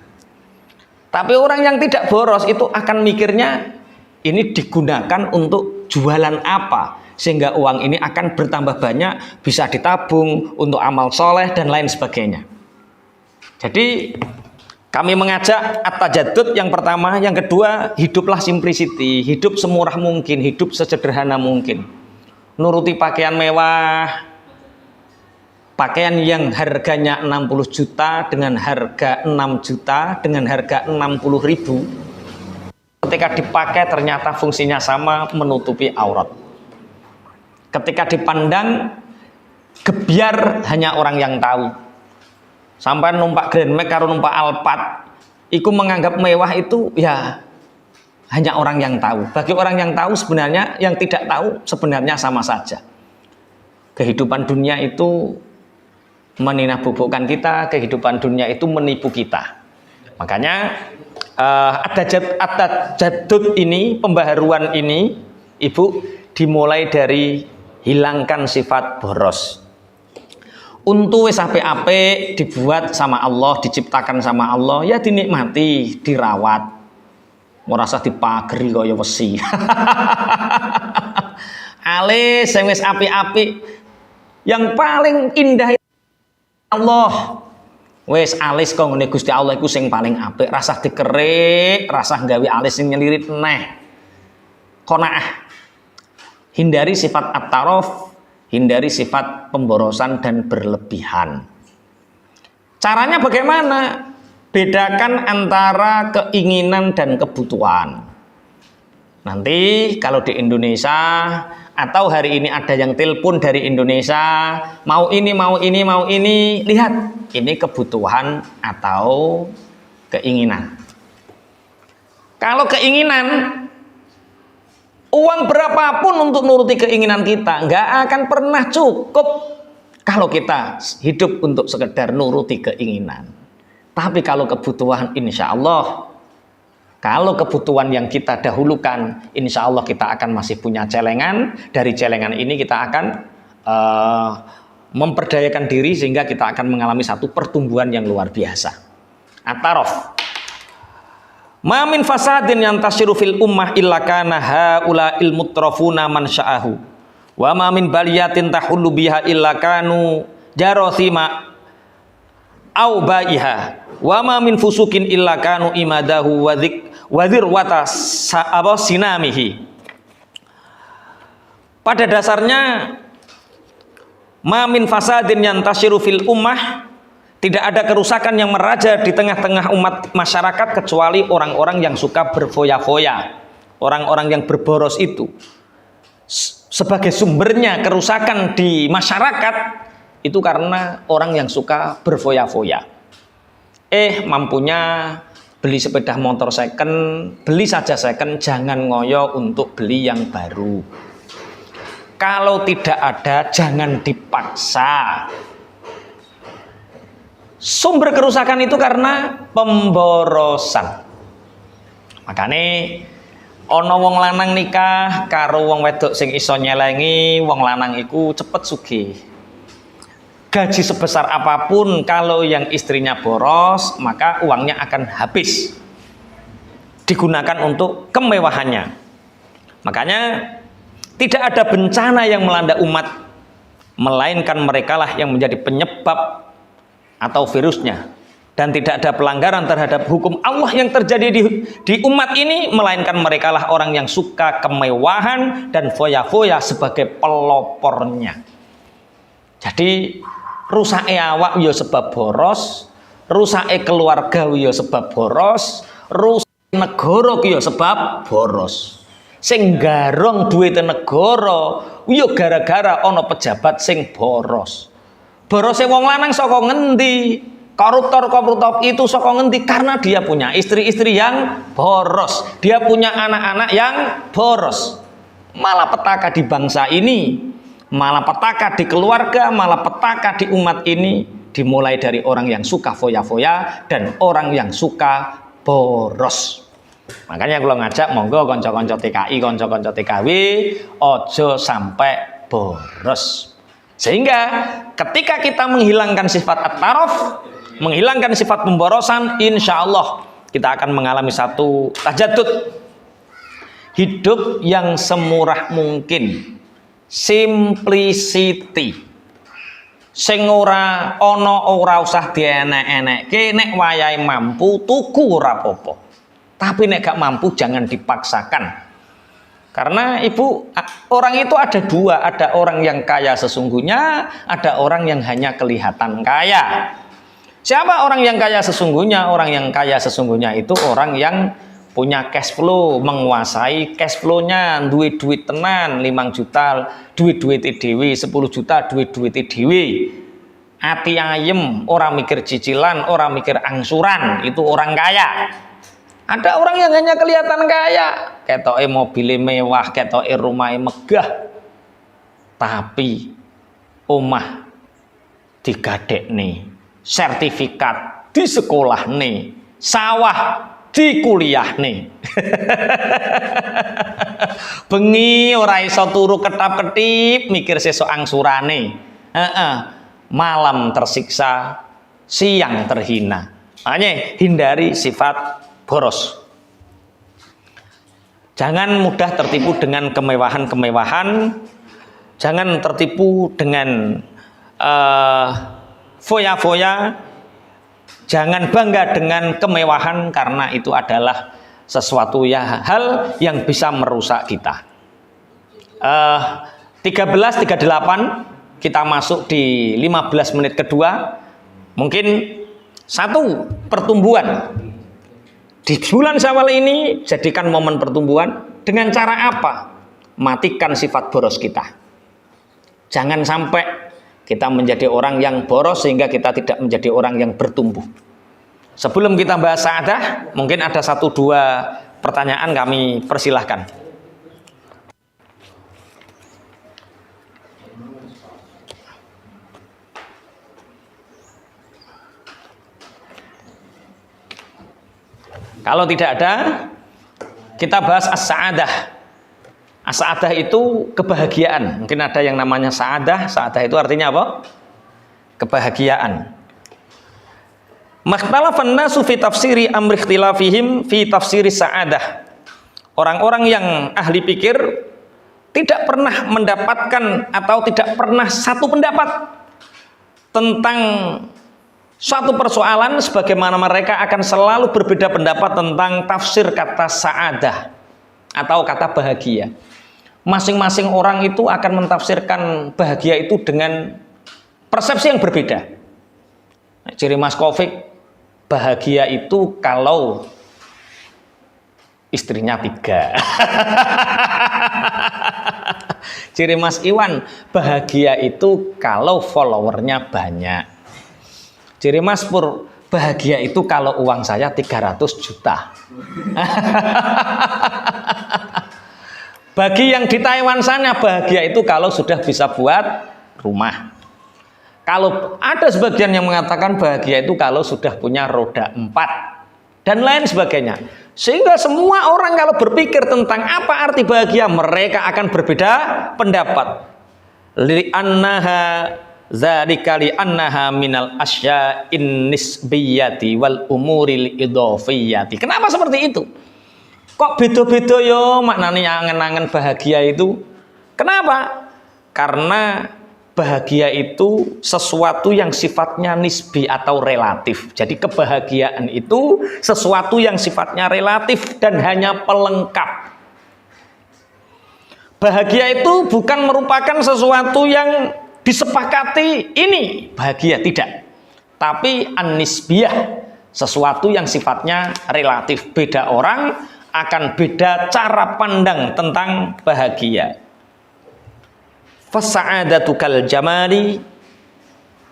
Tapi orang yang tidak boros itu akan mikirnya ini digunakan untuk jualan apa, sehingga uang ini akan bertambah banyak, bisa ditabung untuk amal soleh dan lain sebagainya. Jadi kami mengajak at-tajaddud yang pertama, yang kedua hiduplah simplicity, hidup semurah mungkin, hidup sesederhana mungkin. Nuruti pakaian mewah, pakaian yang harganya 60 juta dengan harga 6 juta dengan harga 60.000, ketika dipakai ternyata fungsinya sama, menutupi aurat. Ketika dipandang gebyar hanya orang yang tahu. Sampai numpak Grand Max karo numpak Alphard, iku menganggap mewah itu ya hanya orang yang tahu. Bagi orang yang tahu sebenarnya, yang tidak tahu sebenarnya sama saja. Kehidupan dunia itu meninabubukkan kita, kehidupan dunia itu menipu kita. Makanya at-tajaddud ini, pembaharuan ini, Ibu, dimulai dari hilangkan sifat boros. Untuk wis apik-apik dibuat sama Allah, diciptakan sama Allah, ya dinikmati, dirawat. Ora usah dipageri kaya wesi. Alis sing wis apik-apik, yang paling indah Allah. Wes alis kok ngene Gusti Allah iku sing paling apik, rasah dikerik, rasah gawe alis sing nyelirit neh. Qanaah. Hindari sifat at-taraf, hindari sifat pemborosan dan berlebihan. Caranya bagaimana? Bedakan antara keinginan dan kebutuhan. Nanti kalau di Indonesia, atau hari ini ada yang telepon dari Indonesia, mau ini, mau ini, mau ini, lihat, ini kebutuhan atau keinginan. Kalau keinginan, uang berapapun untuk nuruti keinginan kita nggak akan pernah cukup kalau kita hidup untuk sekedar nuruti keinginan. Tapi kalau kebutuhan, insya Allah, kalau kebutuhan yang kita dahulukan, insya Allah kita akan masih punya celengan. Dari celengan ini kita akan memperdayakan diri sehingga kita akan mengalami satu pertumbuhan yang luar biasa. At-taraf. Ma min fasadin yantasiru fil ummah illa kana haula'il mutrafuna man sya'ahu. Wa ma min baliyatin tahullu biha illa kanu jarathima au baiha. Wa ma min fusukin illa kanu imadahu wa dzirwata sinamihi. Pada dasarnya ma min fasadin yantasiru fil ummah, tidak ada kerusakan yang meraja di tengah-tengah umat masyarakat kecuali orang-orang yang suka berfoya-foya, orang-orang yang berboros itu. Sebagai sumbernya kerusakan di masyarakat itu karena orang yang suka berfoya-foya. Mampunya beli sepeda motor second, beli saja second, jangan ngoyo untuk beli yang baru. Kalau tidak ada, jangan dipaksa. Sumber kerusakan itu karena pemborosan. Makanya ana wong lanang nikah karo wong wedok sing iso nyelengi, wong lanang iku cepet sugih. Gaji sebesar apapun, kalau yang istrinya boros, maka uangnya akan habis. Digunakan untuk kemewahannya. Makanya tidak ada bencana yang melanda umat, melainkan merekalah yang menjadi penyebab atau virusnya. Dan tidak ada pelanggaran terhadap hukum Allah yang terjadi di umat ini, melainkan merekalah orang yang suka kemewahan dan foya-foya sebagai pelopornya. Jadi rusake awak ya sebab boros, rusake keluarga ya sebab boros, rusake negara ya sebab boros. Sing garong duwite negara ya gara-gara ana pejabat sing boros. Borose wong lanang saka ngendi? Koruptor itu saka ngendi? Karena dia punya istri-istri yang boros, dia punya anak-anak yang boros. Malapetaka di bangsa ini, malapetaka di keluarga, malapetaka di umat ini dimulai dari orang yang suka foya-foya dan orang yang suka boros. Makanya kalau ngajak monggo kanca-kanca TKI, kanca-kanca TKW ojo sampai boros. Sehingga ketika kita menghilangkan sifat at-taraf, menghilangkan sifat pemborosan, insya Allah kita akan mengalami satu tajadud hidup yang semurah mungkin, simplicity, sing ora ana ora usah dienek-enekke, nek wayahe mampu tuku ora apa-apa, tapi nek gak mampu jangan dipaksakan. Karena ibu, orang itu ada dua, ada orang yang kaya sesungguhnya, ada orang yang hanya kelihatan kaya. Siapa orang yang kaya sesungguhnya? Orang yang kaya sesungguhnya itu orang yang punya cash flow, menguasai cash flow-nya, duit-duit tenan, 5 juta, duit-duit dhewe, 10 juta, duit-duit dhewe. Ati ayem, orang mikir cicilan, orang mikir angsuran, itu orang kaya. Ada orang yang hanya kelihatan kaya, ketoke mobil mewah, ketoke rumah megah, tapi omah digadekne, sertifikat di sekolah nih, sawah di kuliah nih. Bengi ora iso turu ketap-ketip, mikir sesuk angsurane. Malam tersiksa, siang terhina. Makanya hindari sifat boros. Jangan mudah tertipu dengan kemewahan-kemewahan. Jangan tertipu dengan foya-foya. Jangan bangga dengan kemewahan, karena itu adalah sesuatu hal yang bisa merusak kita. 13.38 kita masuk di 15 menit kedua. Mungkin satu, pertumbuhan. Di bulan Syawal ini jadikan momen pertumbuhan dengan cara apa? Matikan sifat boros kita. Jangan sampai kita menjadi orang yang boros sehingga kita tidak menjadi orang yang bertumbuh. Sebelum kita bahas sa'adah, mungkin ada 1-2 pertanyaan kami persilahkan. Kalau tidak ada, kita bahas as-sa'adah. As-sa'adah itu kebahagiaan. Mungkin ada yang namanya sa'adah. Sa'adah itu artinya apa? Kebahagiaan. Makhtalafan nasu fi tafsiri amri ikhtilafihim fi tafsiri sa'adah. Orang-orang yang ahli pikir tidak pernah mendapatkan atau tidak pernah satu pendapat tentang suatu persoalan, sebagaimana mereka akan selalu berbeda pendapat tentang tafsir kata sa'adah atau kata bahagia. Masing-masing orang itu akan mentafsirkan bahagia itu dengan persepsi yang berbeda. Ciri Mas Kofik, bahagia itu kalau istrinya 3. Ciri Mas Iwan, bahagia itu kalau followernya banyak. Ciri Mas Pur, bahagia itu kalau uang saya 300 juta. Bagi yang di Taiwan sana, bahagia itu kalau sudah bisa buat rumah. Kalau ada sebagian yang mengatakan bahagia itu kalau sudah punya roda 4 dan lain sebagainya. Sehingga semua orang kalau berpikir tentang apa arti bahagia, mereka akan berbeda pendapat. Li'annaha dzalika li'annaha minal asya'in nisbiyati wal umuril idhofiyati. Kenapa seperti itu? Kok beda-beda yo maknanya angen-angen bahagia itu? Kenapa? Karena bahagia itu sesuatu yang sifatnya nisbi atau relatif. Jadi kebahagiaan itu sesuatu yang sifatnya relatif dan hanya pelengkap. Bahagia itu bukan merupakan sesuatu yang disepakati ini bahagia, tidak. Tapi an-nisbiyah, sesuatu yang sifatnya relatif. Beda orang akan beda cara pandang tentang bahagia. Fasa'adatu kal jamali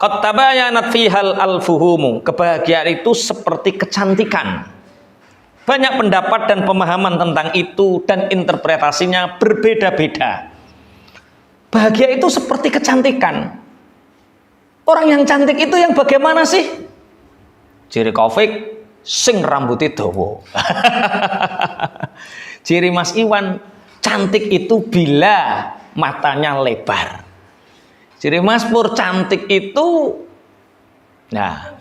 qad tabayanat fihal al-fuhumu. Kebahagiaan itu seperti kecantikan. Banyak pendapat dan pemahaman tentang itu dan interpretasinya berbeda-beda. Bahagia itu seperti kecantikan. Orang yang cantik itu yang bagaimana sih? Ciri Taufik sing rambutnya dawa. Ciri Mas Iwan cantik itu bila matanya lebar. Ciri Mas Pur cantik itu nah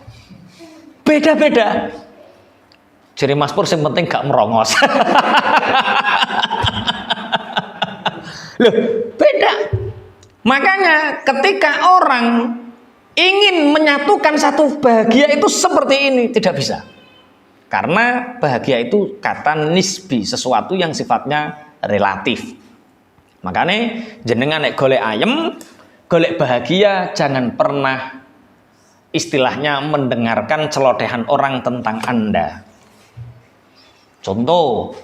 beda-beda. Ciri Mas Pur yang penting gak merongos. Loh, beda. Makanya ketika orang ingin menyatukan satu bahagia itu seperti ini, tidak bisa. Karena bahagia itu kata nisbi, sesuatu yang sifatnya relatif. Makanya jenengan nek golek ayem, golek bahagia, jangan pernah istilahnya mendengarkan celotehan orang tentang Anda. Contoh,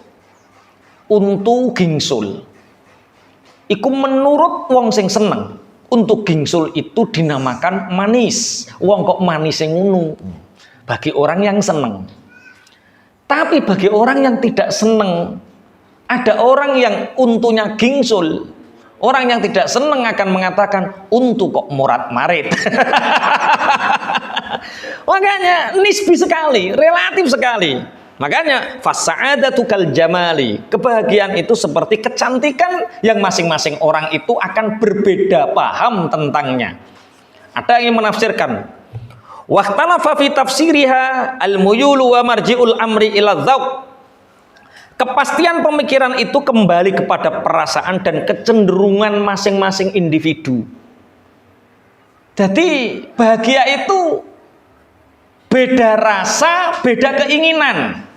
untu gingsul. Iku menurut wong sing seneng, untuk gingsul itu dinamakan manis. Wong kok manis yang ngunu. Bagi orang yang seneng. Tapi bagi orang yang tidak seneng, ada orang yang untunya gingsul. Orang yang tidak seneng akan mengatakan untu kok murat marit. Makanya nisbi sekali, relatif sekali. Makanya fasa'adatu kal jamali. Kebahagiaan itu seperti kecantikan yang masing-masing orang itu akan berbeda paham tentangnya. Ada yang menafsirkan waqtalafa fi tafsiriha al-muyulu wa marji'ul amri ila dzauq. Kepastian pemikiran itu kembali kepada perasaan dan kecenderungan masing-masing individu. Jadi bahagia itu beda rasa, beda keinginan.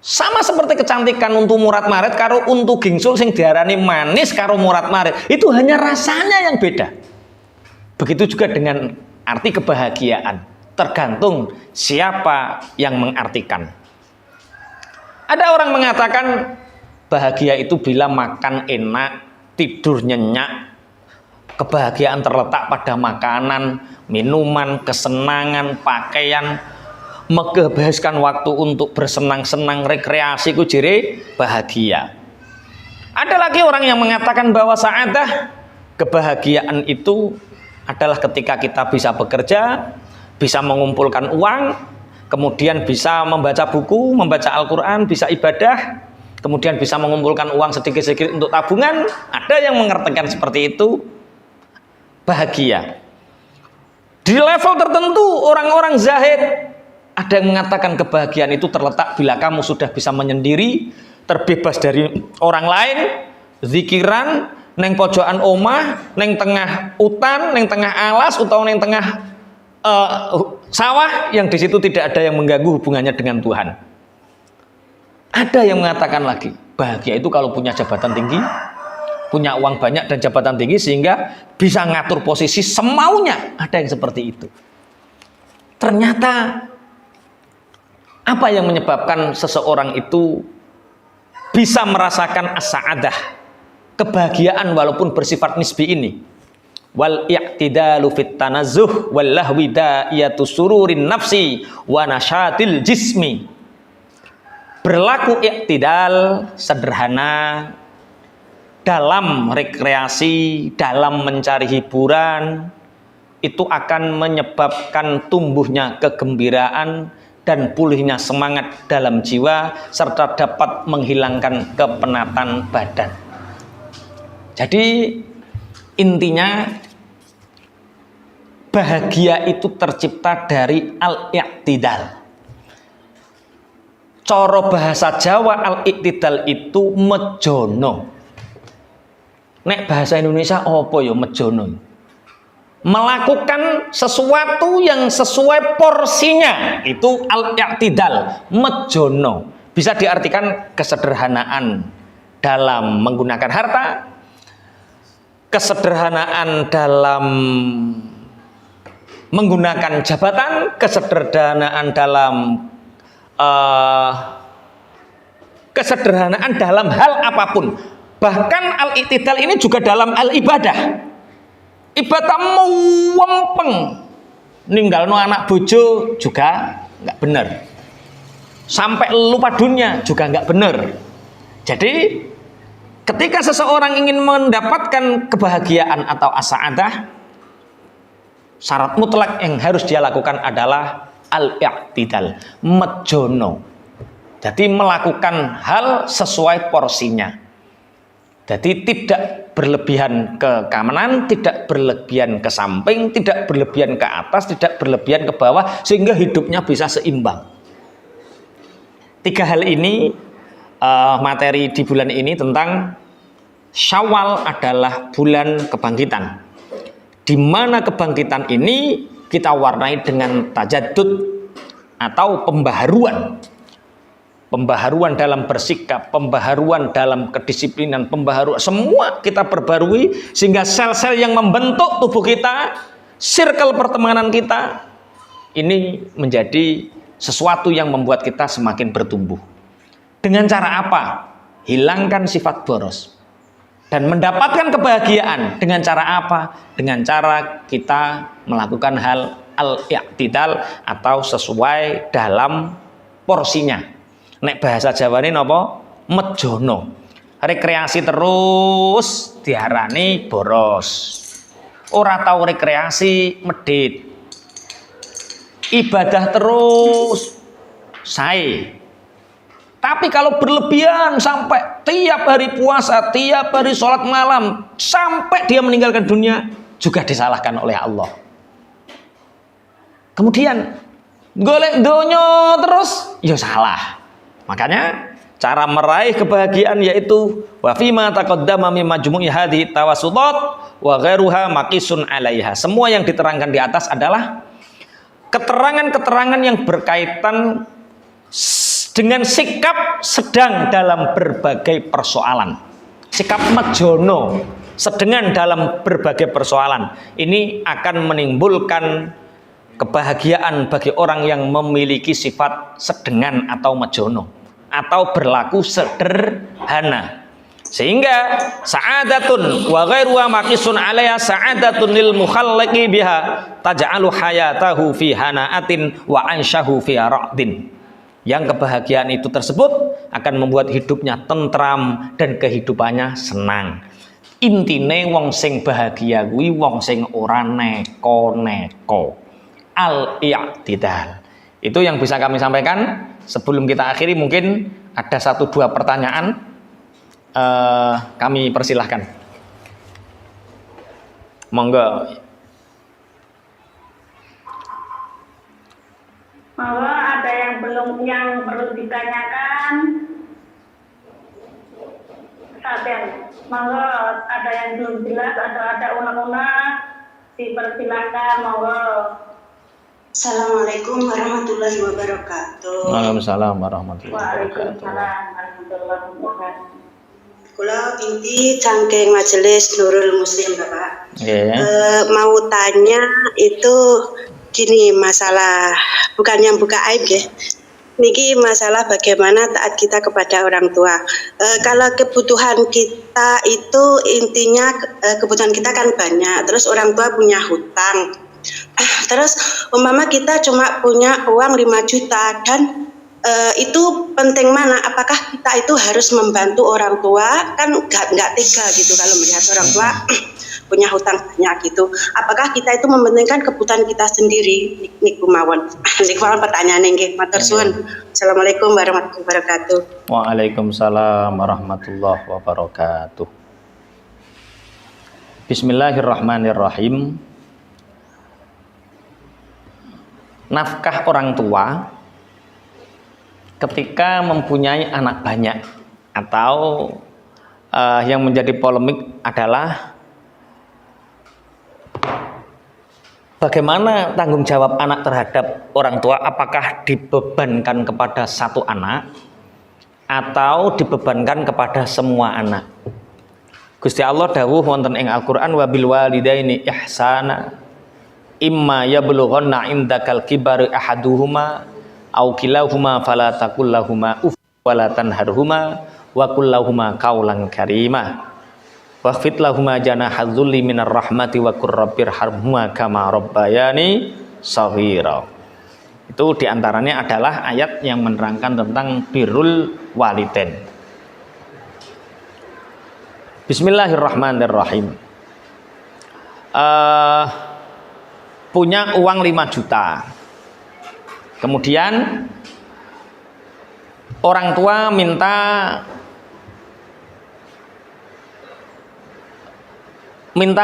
Sama seperti kecantikan untu murat marit karo untu gingsul sing diarani manis karo murat marit. Itu hanya rasanya yang beda. Begitu juga dengan arti kebahagiaan. Tergantung siapa yang mengartikan. Ada orang mengatakan bahagia itu bila makan enak, tidur nyenyak. Kebahagiaan terletak pada makanan, minuman, kesenangan, pakaian. Menghabiskan waktu untuk bersenang-senang, rekreasi ku jere bahagia. Ada lagi orang yang mengatakan bahwa sa'adah, kebahagiaan itu adalah ketika kita bisa bekerja, bisa mengumpulkan uang, kemudian bisa membaca buku, membaca Al-Quran, bisa ibadah, kemudian bisa mengumpulkan uang sedikit-sedikit untuk tabungan. Ada yang mengertikan seperti itu bahagia. Di level tertentu orang-orang zahid, ada yang mengatakan kebahagiaan itu terletak bila kamu sudah bisa menyendiri, terbebas dari orang lain, zikiran, neng pojokan omah, neng tengah hutan, neng tengah alas, atau neng tengah sawah yang di situ tidak ada yang mengganggu hubungannya dengan Tuhan. Ada yang mengatakan lagi, bahagia itu kalau punya jabatan tinggi, punya uang banyak dan jabatan tinggi sehingga bisa ngatur posisi semaunya. Ada yang seperti itu. Ternyata apa yang menyebabkan seseorang itu bisa merasakan as-sa'adah, kebahagiaan walaupun bersifat nisbi ini? wal i'tidalu fit tanazzuh wal lahwi da'iyatu sururin nafsi wa nasyatil jismi. Berlaku i'tidal, sederhana dalam rekreasi, dalam mencari hiburan, itu akan menyebabkan tumbuhnya kegembiraan dan pulihnya semangat dalam jiwa serta dapat menghilangkan kepenatan badan. Jadi intinya bahagia itu tercipta dari al-i'tidal. Coro bahasa Jawa al-i'tidal itu mejono. Nek bahasa Indonesia apa ya mejono? Melakukan sesuatu yang sesuai porsinya, itu al-i'tidal, mejono. Bisa diartikan kesederhanaan dalam menggunakan harta, kesederhanaan dalam menggunakan jabatan, kesederhanaan dalam kesederhanaan dalam hal apapun. Bahkan al-i'tidal ini juga dalam al-ibadah. Ibadah mau wempeng, ninggalno anak bojo juga nggak benar. Sampai lupa dunia juga nggak benar. Jadi ketika seseorang ingin mendapatkan kebahagiaan atau as-sa'adah, syarat mutlak yang harus dia lakukan adalah al-i'tidal, mejono. Jadi melakukan hal sesuai porsinya. Jadi tidak berlebihan ke kanan, tidak berlebihan ke samping, tidak berlebihan ke atas, tidak berlebihan ke bawah, sehingga hidupnya bisa seimbang. 3 hal ini materi di bulan ini tentang Syawal adalah bulan kebangkitan, di mana kebangkitan ini kita warnai dengan tajaddud atau pembaharuan. Pembaharuan dalam bersikap, pembaharuan dalam kedisiplinan, pembaharuan, semua kita perbarui sehingga sel-sel yang membentuk tubuh kita, circle pertemanan kita, ini menjadi sesuatu yang membuat kita semakin bertumbuh. Dengan cara apa? Hilangkan sifat boros dan mendapatkan kebahagiaan. Dengan cara apa? Dengan cara kita melakukan hal al-i'tidal atau sesuai dalam porsinya. Nek bahasa Jawa ini napa? Mejono. Rekreasi terus diarani boros. Ora tahu rekreasi medit. Ibadah terus sae. Tapi kalau berlebihan sampai tiap hari puasa, tiap hari sholat malam, sampai dia meninggalkan dunia, juga disalahkan oleh Allah. Kemudian golek donya terus, ya salah. Makanya cara meraih kebahagiaan yaitu wa fima taqaddama min majmu'i hadhihi tawassutat wa ghairuha maqisun 'alaiha. Semua yang diterangkan di atas adalah keterangan-keterangan yang berkaitan dengan sikap sedang dalam berbagai persoalan. Sikap mejono sedengan dalam berbagai persoalan. Ini akan menimbulkan kebahagiaan bagi orang yang memiliki sifat sedengan atau mejono atau berlaku sederhana. Sehingga sa'adatun wa ghairuha maqisun 'alaiha sa'adatun lil mukhalliqi biha taj'alu hayatahu fi hana'atin wa anshahu fi ra'din. Yang kebahagiaan itu tersebut akan membuat hidupnya tentram dan kehidupannya senang. Intine wong sing bahagia kuwi wong sing ora neko-neko. Al-i'tidal. Itu yang bisa kami sampaikan. Sebelum kita akhiri mungkin ada 1-2 pertanyaan. Kami persilahkan. Monggo. Monggo, ada yang perlu ditanyakan. Monggo, ada yang belum jelas atau ada unek-unek, dipersilakan. Monggo. Assalamualaikum warahmatullahi wabarakatuh. Waalaikumsalam warahmatullahi wabarakatuh. Waalaikumsalam warahmatullahi wabarakatuh. Kula inti cangking majelis Nurul Muslim, Bapak. Mau tanya itu gini, masalah bukan yang buka aib ya. niki masalah bagaimana taat kita kepada orang tua. Kalau kebutuhan kita itu intinya kebutuhan kita kan banyak. Terus orang tua punya hutang. Terus umpama kita cuma punya uang 5 juta dan itu penting mana? Apakah kita itu harus membantu orang tua? Kan nggak tega gitu kalau melihat orang tua punya hutang banyak gitu. Apakah kita itu mementingkan kebutuhan kita sendiri? Niku mawon pertanyaan nggih. Matur suwun. Assalamualaikum warahmatullahi wabarakatuh. Waalaikumsalam warahmatullahi wabarakatuh. Bismillahirrahmanirrahim. Nafkah orang tua ketika mempunyai anak banyak, atau yang menjadi polemik adalah bagaimana tanggung jawab anak terhadap orang tua, apakah dibebankan kepada satu anak atau dibebankan kepada semua anak. Gusti Allah dawuh wonten ing Al-Qur'an, wa bil walidaini ihsana imma yablughanna indakal kibari ahaduhuma aw kilahuma fala taqul lahumā uff wa la tanharhumā wa qul lahumā qawlan karīmā wakhfid lahumā janāha dzulli minar rahmati wa qur rabbirhamhumā kamā rabbayani shaghīrā. Itu diantaranya adalah ayat yang menerangkan tentang birrul walidain. Bismillahirrahmanirrahim. Punya uang 5 juta. Kemudian orang tua minta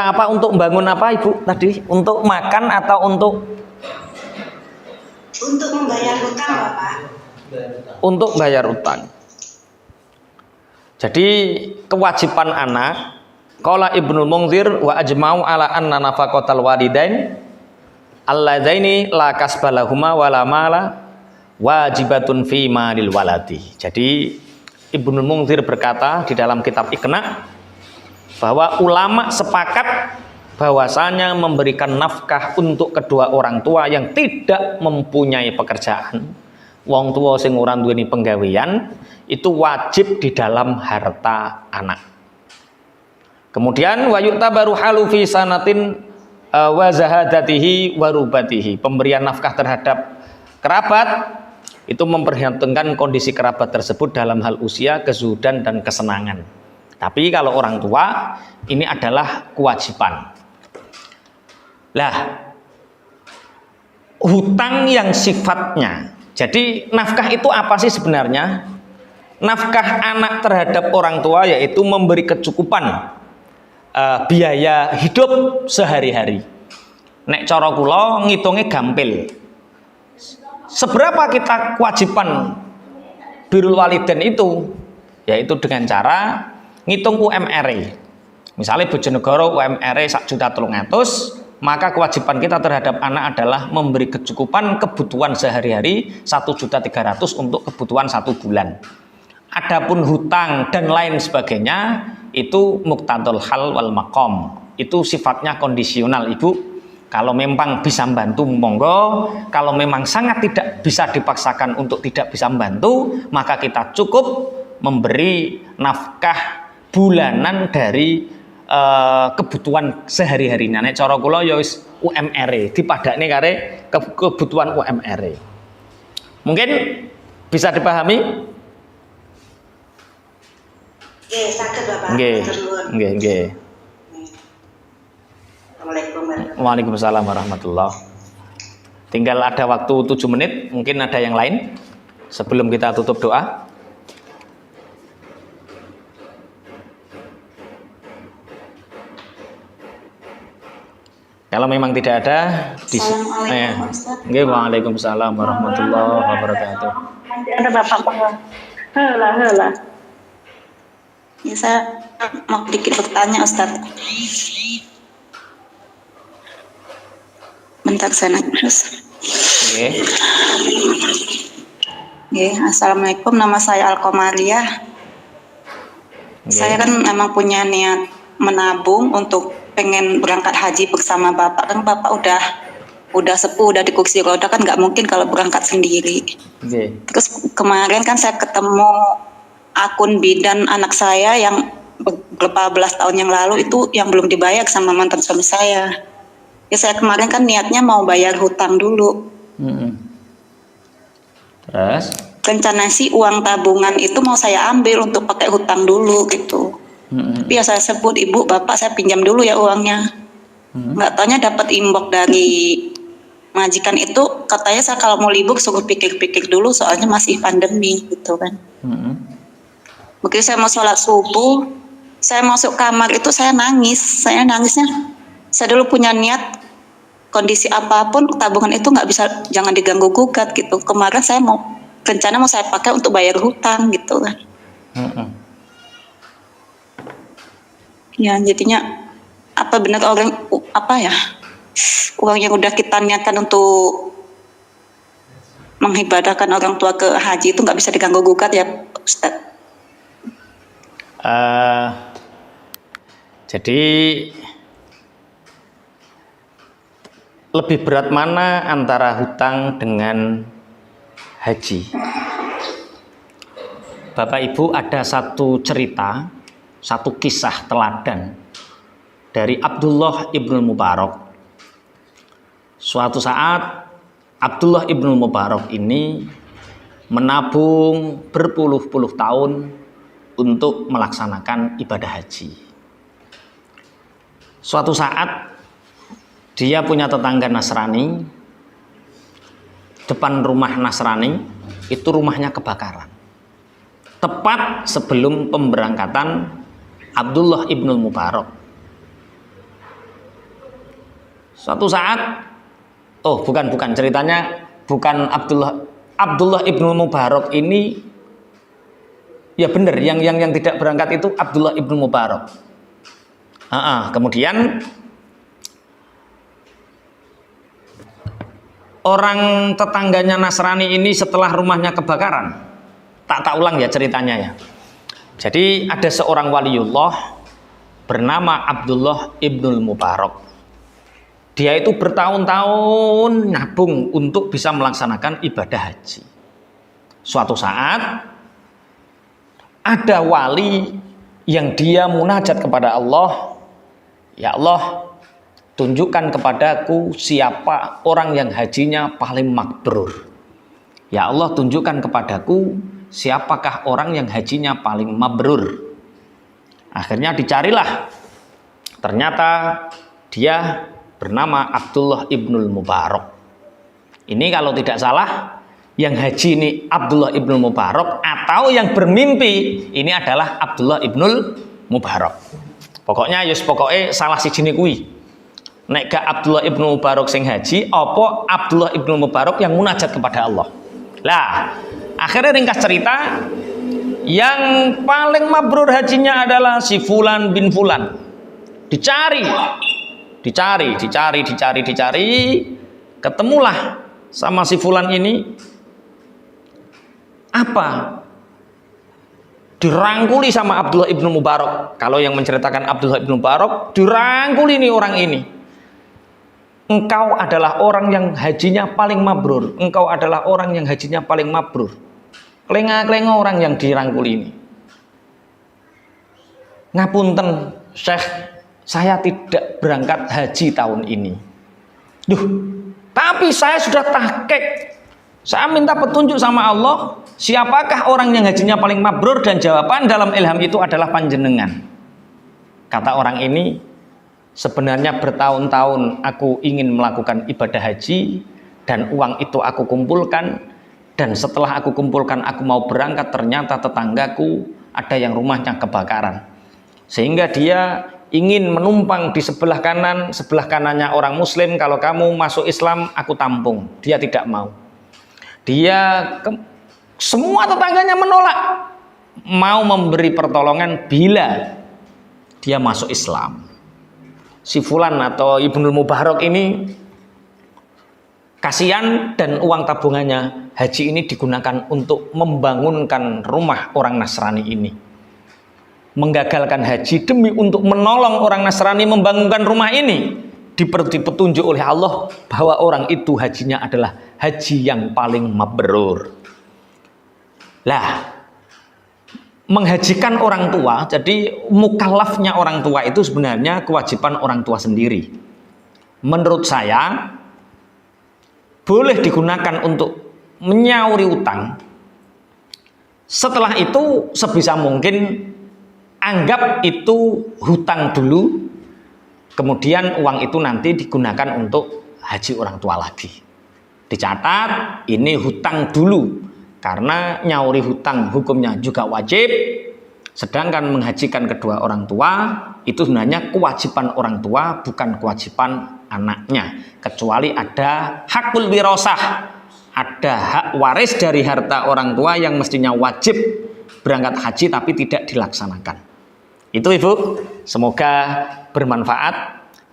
apa untuk bangun apa Ibu tadi? Untuk makan atau untuk membayar hutang, Bapak. Untuk bayar utang. Jadi kewajiban anak, qala Ibnul Munzir wa ajma'u ala anna nafaqatal walidain alladzaini la kasbalahuma wala mala wajibatun fi malil waladi. Jadi Ibnul Munzir berkata di dalam kitab Iqna bahwa ulama sepakat bahwasanya memberikan nafkah untuk kedua orang tua yang tidak mempunyai pekerjaan, wong tua sing ora duweni penggawean, itu wajib di dalam harta anak. Kemudian wa yu'tabaru halu fi sanatin wa zahadatihi wa rubatihi. Pemberian nafkah terhadap kerabat itu memperhitungkan kondisi kerabat tersebut dalam hal usia, kezuhudan dan kesenangan. Tapi kalau orang tua ini adalah kewajiban. Lah, hutang yang sifatnya, jadi nafkah itu apa sih sebenarnya? Nafkah anak terhadap orang tua yaitu memberi kecukupan biaya hidup sehari-hari. Nek cara kula ngitungnya gampil. Seberapa kita kewajiban birrul walidain itu? Yaitu dengan cara ngitung UMR. Misalnya Bojonegoro UMR 1.300.000, maka kewajiban kita terhadap anak adalah memberi kecukupan kebutuhan sehari-hari 1.300.000 untuk kebutuhan 1 bulan. Adapun hutang dan lain sebagainya itu muqtadul hal wal maqam. Itu sifatnya kondisional, Ibu. Kalau memang bisa membantu monggo, kalau memang sangat tidak bisa dipaksakan untuk tidak bisa membantu, maka kita cukup memberi nafkah bulanan dari kebutuhan sehari-harinya. Nek cara kula ya wis UMR dipadakne kare kebutuhan UMR. Mungkin bisa dipahami? Nggih, saged Bapak. Nggih. Assalamualaikum warahmatullahi wabarakatuh. Waalaikumsalam warahmatullahi. Tinggal ada waktu 7 menit, mungkin ada yang lain sebelum kita tutup doa. Kalau memang tidak ada, Waalaikumsalam warahmatullahi wabarakatuh. Ada Bapak Hela. Ya, saya mau sedikit bertanya, Ustaz. Bentar saya terus. Assalamualaikum, nama saya Alkomariah. Saya kan memang punya niat menabung untuk pengen berangkat haji bersama Bapak. Kan Bapak udah udah sepuh, udah di kursi roda kan nggak mungkin kalau berangkat sendiri. Oke. Terus kemarin kan saya ketemu akun bidan anak saya yang beberapa belas tahun yang lalu itu yang belum dibayar sama mantan suami saya. Ya saya kemarin kan niatnya mau bayar hutang dulu. Terus? Rencana sih uang tabungan itu mau saya ambil untuk pakai hutang dulu gitu. Tapi ya saya sebut, ibu, bapak saya pinjam dulu ya uangnya. Nggak taunya dapat inbox dari majikan itu, katanya saya kalau mau libur suruh pikir-pikir dulu soalnya masih pandemi gitu kan. Begitu saya mau sholat subuh, saya masuk kamar itu saya nangis. Saya nangisnya, saya dulu punya niat kondisi apapun tabungan itu nggak bisa, jangan diganggu gugat gitu. Kemarin saya rencana mau saya pakai untuk bayar hutang gitu kan. Ya jadinya apa benar orang uang yang udah kita niatkan untuk mengibadahkan orang tua ke haji itu nggak bisa diganggu gugat ya Ustadz? Jadi lebih berat mana antara hutang dengan haji? Bapak Ibu, ada satu cerita, satu kisah teladan dari Abdullah ibnul Mubarak. Suatu saat Abdullah ibnul Mubarak ini menabung berpuluh-puluh tahun untuk melaksanakan ibadah haji. Suatu saat dia punya tetangga Nasrani, depan rumah Nasrani itu rumahnya kebakaran. Tepat sebelum pemberangkatan Abdullah ibnul Mubarak. Suatu saat, bukan ceritanya, bukan Abdullah ibnul Mubarak ini, ya benar, yang tidak berangkat itu Abdullah ibnul Mubarak. Kemudian orang tetangganya Nasrani ini setelah rumahnya kebakaran, tak ulang ya ceritanya ya. Jadi ada seorang waliullah bernama Abdullah ibnul Mubarak. Dia itu bertahun-tahun nabung untuk bisa melaksanakan ibadah haji. Suatu saat ada wali yang dia munajat kepada Allah, ya Allah, tunjukkan kepadaku siapa orang yang hajinya paling mabrur. Ya Allah, tunjukkan kepadaku siapakah orang yang hajinya paling mabrur. Akhirnya dicarilah. Ternyata dia bernama Abdullah ibnul Mubarak. Ini kalau tidak salah, yang haji ini Abdullah ibnul Mubarak, atau yang bermimpi ini adalah Abdullah ibnul Mubarak. Pokoknya salah siji kuwi. Nek gak Abdullah ibnul Mubarak sing haji, apa Abdullah ibnul Mubarak yang munajat kepada Allah. Lah, akhirnya ringkas cerita, yang paling mabrur hajinya adalah si Fulan bin Fulan. Dicari, ketemulah sama si Fulan ini. Apa? Dirangkuli sama Abdullah ibnu Mubarak. Kalau yang menceritakan Abdullah ibnu Mubarak, dirangkuli nih orang ini. Engkau adalah orang yang hajinya paling mabrur. Engkau adalah orang yang hajinya paling mabrur. Kelenga-kelenga orang yang dirangkuli ini. Ngapunten, Syekh, saya tidak berangkat haji tahun ini. Tapi saya sudah tahqiq. Saya minta petunjuk sama Allah, siapakah orang yang hajinya paling mabrur, dan jawaban dalam ilham itu adalah panjenengan. Kata orang ini, sebenarnya bertahun-tahun aku ingin melakukan ibadah haji, dan uang itu aku kumpulkan, dan setelah aku kumpulkan aku mau berangkat, ternyata tetanggaku ada yang rumahnya kebakaran. Sehingga dia ingin menumpang di sebelah kanan, sebelah kanannya orang muslim, kalau kamu masuk Islam aku tampung. Dia tidak mau. Semua tetangganya menolak mau memberi pertolongan bila dia masuk Islam. Si Fulan atau Ibnul Mubarak ini kasihan, dan uang tabungannya haji ini digunakan untuk membangunkan rumah orang Nasrani ini. Menggagalkan haji demi untuk menolong orang Nasrani membangunkan rumah ini. diberi petunjuk oleh Allah bahwa orang itu hajinya adalah haji yang paling mabrur. Lah, menghajikan orang tua, jadi mukallafnya orang tua itu sebenarnya kewajiban orang tua sendiri. Menurut saya boleh digunakan untuk menyauri utang. Setelah itu sebisa mungkin anggap itu hutang dulu, kemudian uang itu nanti digunakan untuk haji orang tua lagi. Dicatat ini hutang dulu, karena nyauri hutang hukumnya juga wajib, sedangkan menghajikan kedua orang tua itu sebenarnya kewajiban orang tua, bukan kewajiban anaknya, kecuali ada hakul wirasah, ada hak waris dari harta orang tua yang mestinya wajib berangkat haji tapi tidak dilaksanakan. Itu Ibu, semoga bermanfaat.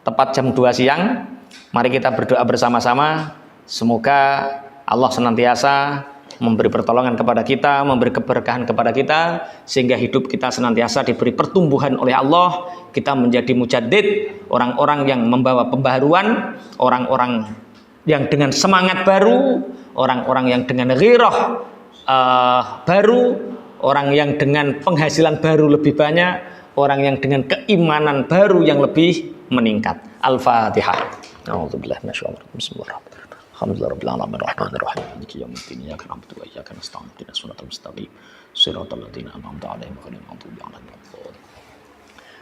Tepat jam 2 siang, mari kita berdoa bersama-sama. Semoga Allah senantiasa memberi pertolongan kepada kita, memberi keberkahan kepada kita, sehingga hidup kita senantiasa diberi pertumbuhan oleh Allah. Kita menjadi mujaddid, orang-orang yang membawa pembaharuan, orang-orang yang dengan semangat baru, orang-orang yang dengan ghirah baru, orang yang dengan penghasilan baru lebih banyak, orang yang dengan keimanan baru yang lebih meningkat. Al-Fatihah. A'udzubillahi minasyaitonir rajim. Bismillahirrahmanirrahim. Alhamdulillahirabbil alamin arrahmanir rahim maliki yaumiddin iyyaka na'budu wa iyyaka nasta'in ihdinas siratal mustaqim siratal ladzina an'amta 'alaihim ghairil maghdubi 'alaihim waladdallin.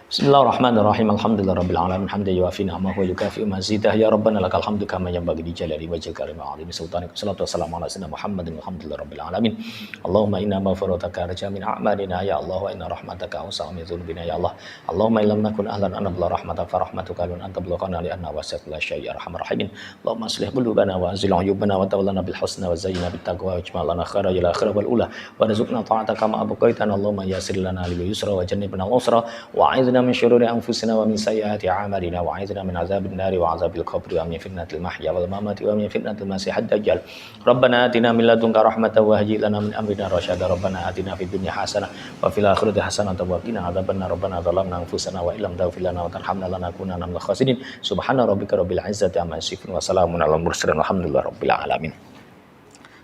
Bismillahirrahmanirrahim. Alhamdulillahirabbil alamin hamdan yuwafi ni'amahu wa yukafi'u mazidah. Ya rabbana lakal hamdu kama yanbaghi li jalali wajhika wa 'azimi sultanika. Wassalatu wassalamu ala sayyidina Muhammadin walhamdulillahirabbil alamin. Allahumma inna maghfirataka arja min a'malina ya Allah, wa inna rahmataka awsa'u min dzunubina ya Allah. Allahumma illam nakun ahlan an nabla rahmatan fa rahmatuka lan anta blughana li anna wasi'at la syai'a arhamar rahimin. Allahumma aslih qulubana wa azil 'uyubana wa tawallana bil husna wa zayyina bit taqwa wa ij'al lana khairan ila akhirah wal ula wa rizqna ta'ataka ma abqaitana. Allahumma yassir lana lil yusra wa jannibna al usra wa 'idzna min syururi anfusina wa min sayyiati a'malina wa 'idzna min 'adzabil nari wa 'adzabil qabri wa min fitnatil mahya wal mamati wa min fitnatil masiihad dajjal. Rabbana atina min ladunka rahmatan wa hayyi lana min amrina rasyada. Rabbana atina fid dunya hasanah wa fil akhirati hasanah wa qina adzabannar. Rabbana zalamna anfusana wa illam taghfir lana wa tarhamna lanakunanna minal khasirin. Subhana rabbika rabbil izzati amma yasifun wa salamun alal mursalin walhamdulillahi rabbil alamin.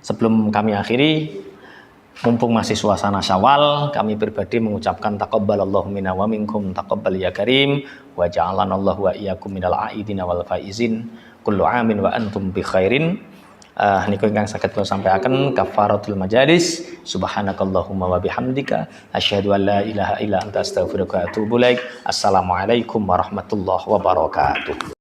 Sebelum kami akhiri, mumpung masih suasana Syawal, kami pribadi mengucapkan taqabbalallahu minna wa minkum, taqabbal ya karim, wa ja'alana Allahu wa iyyakum minal aidina wal faizin, kullu amin wa antum bi khairin. Niku ingkang saged kula sampaikan kafaratul majalis. Subhanakallahumma wa bihamdika asyhadu an la ilaha illa anta astaghfiruka wa atubu ilaik. Assalamualaikum warahmatullahi wabarakatuh.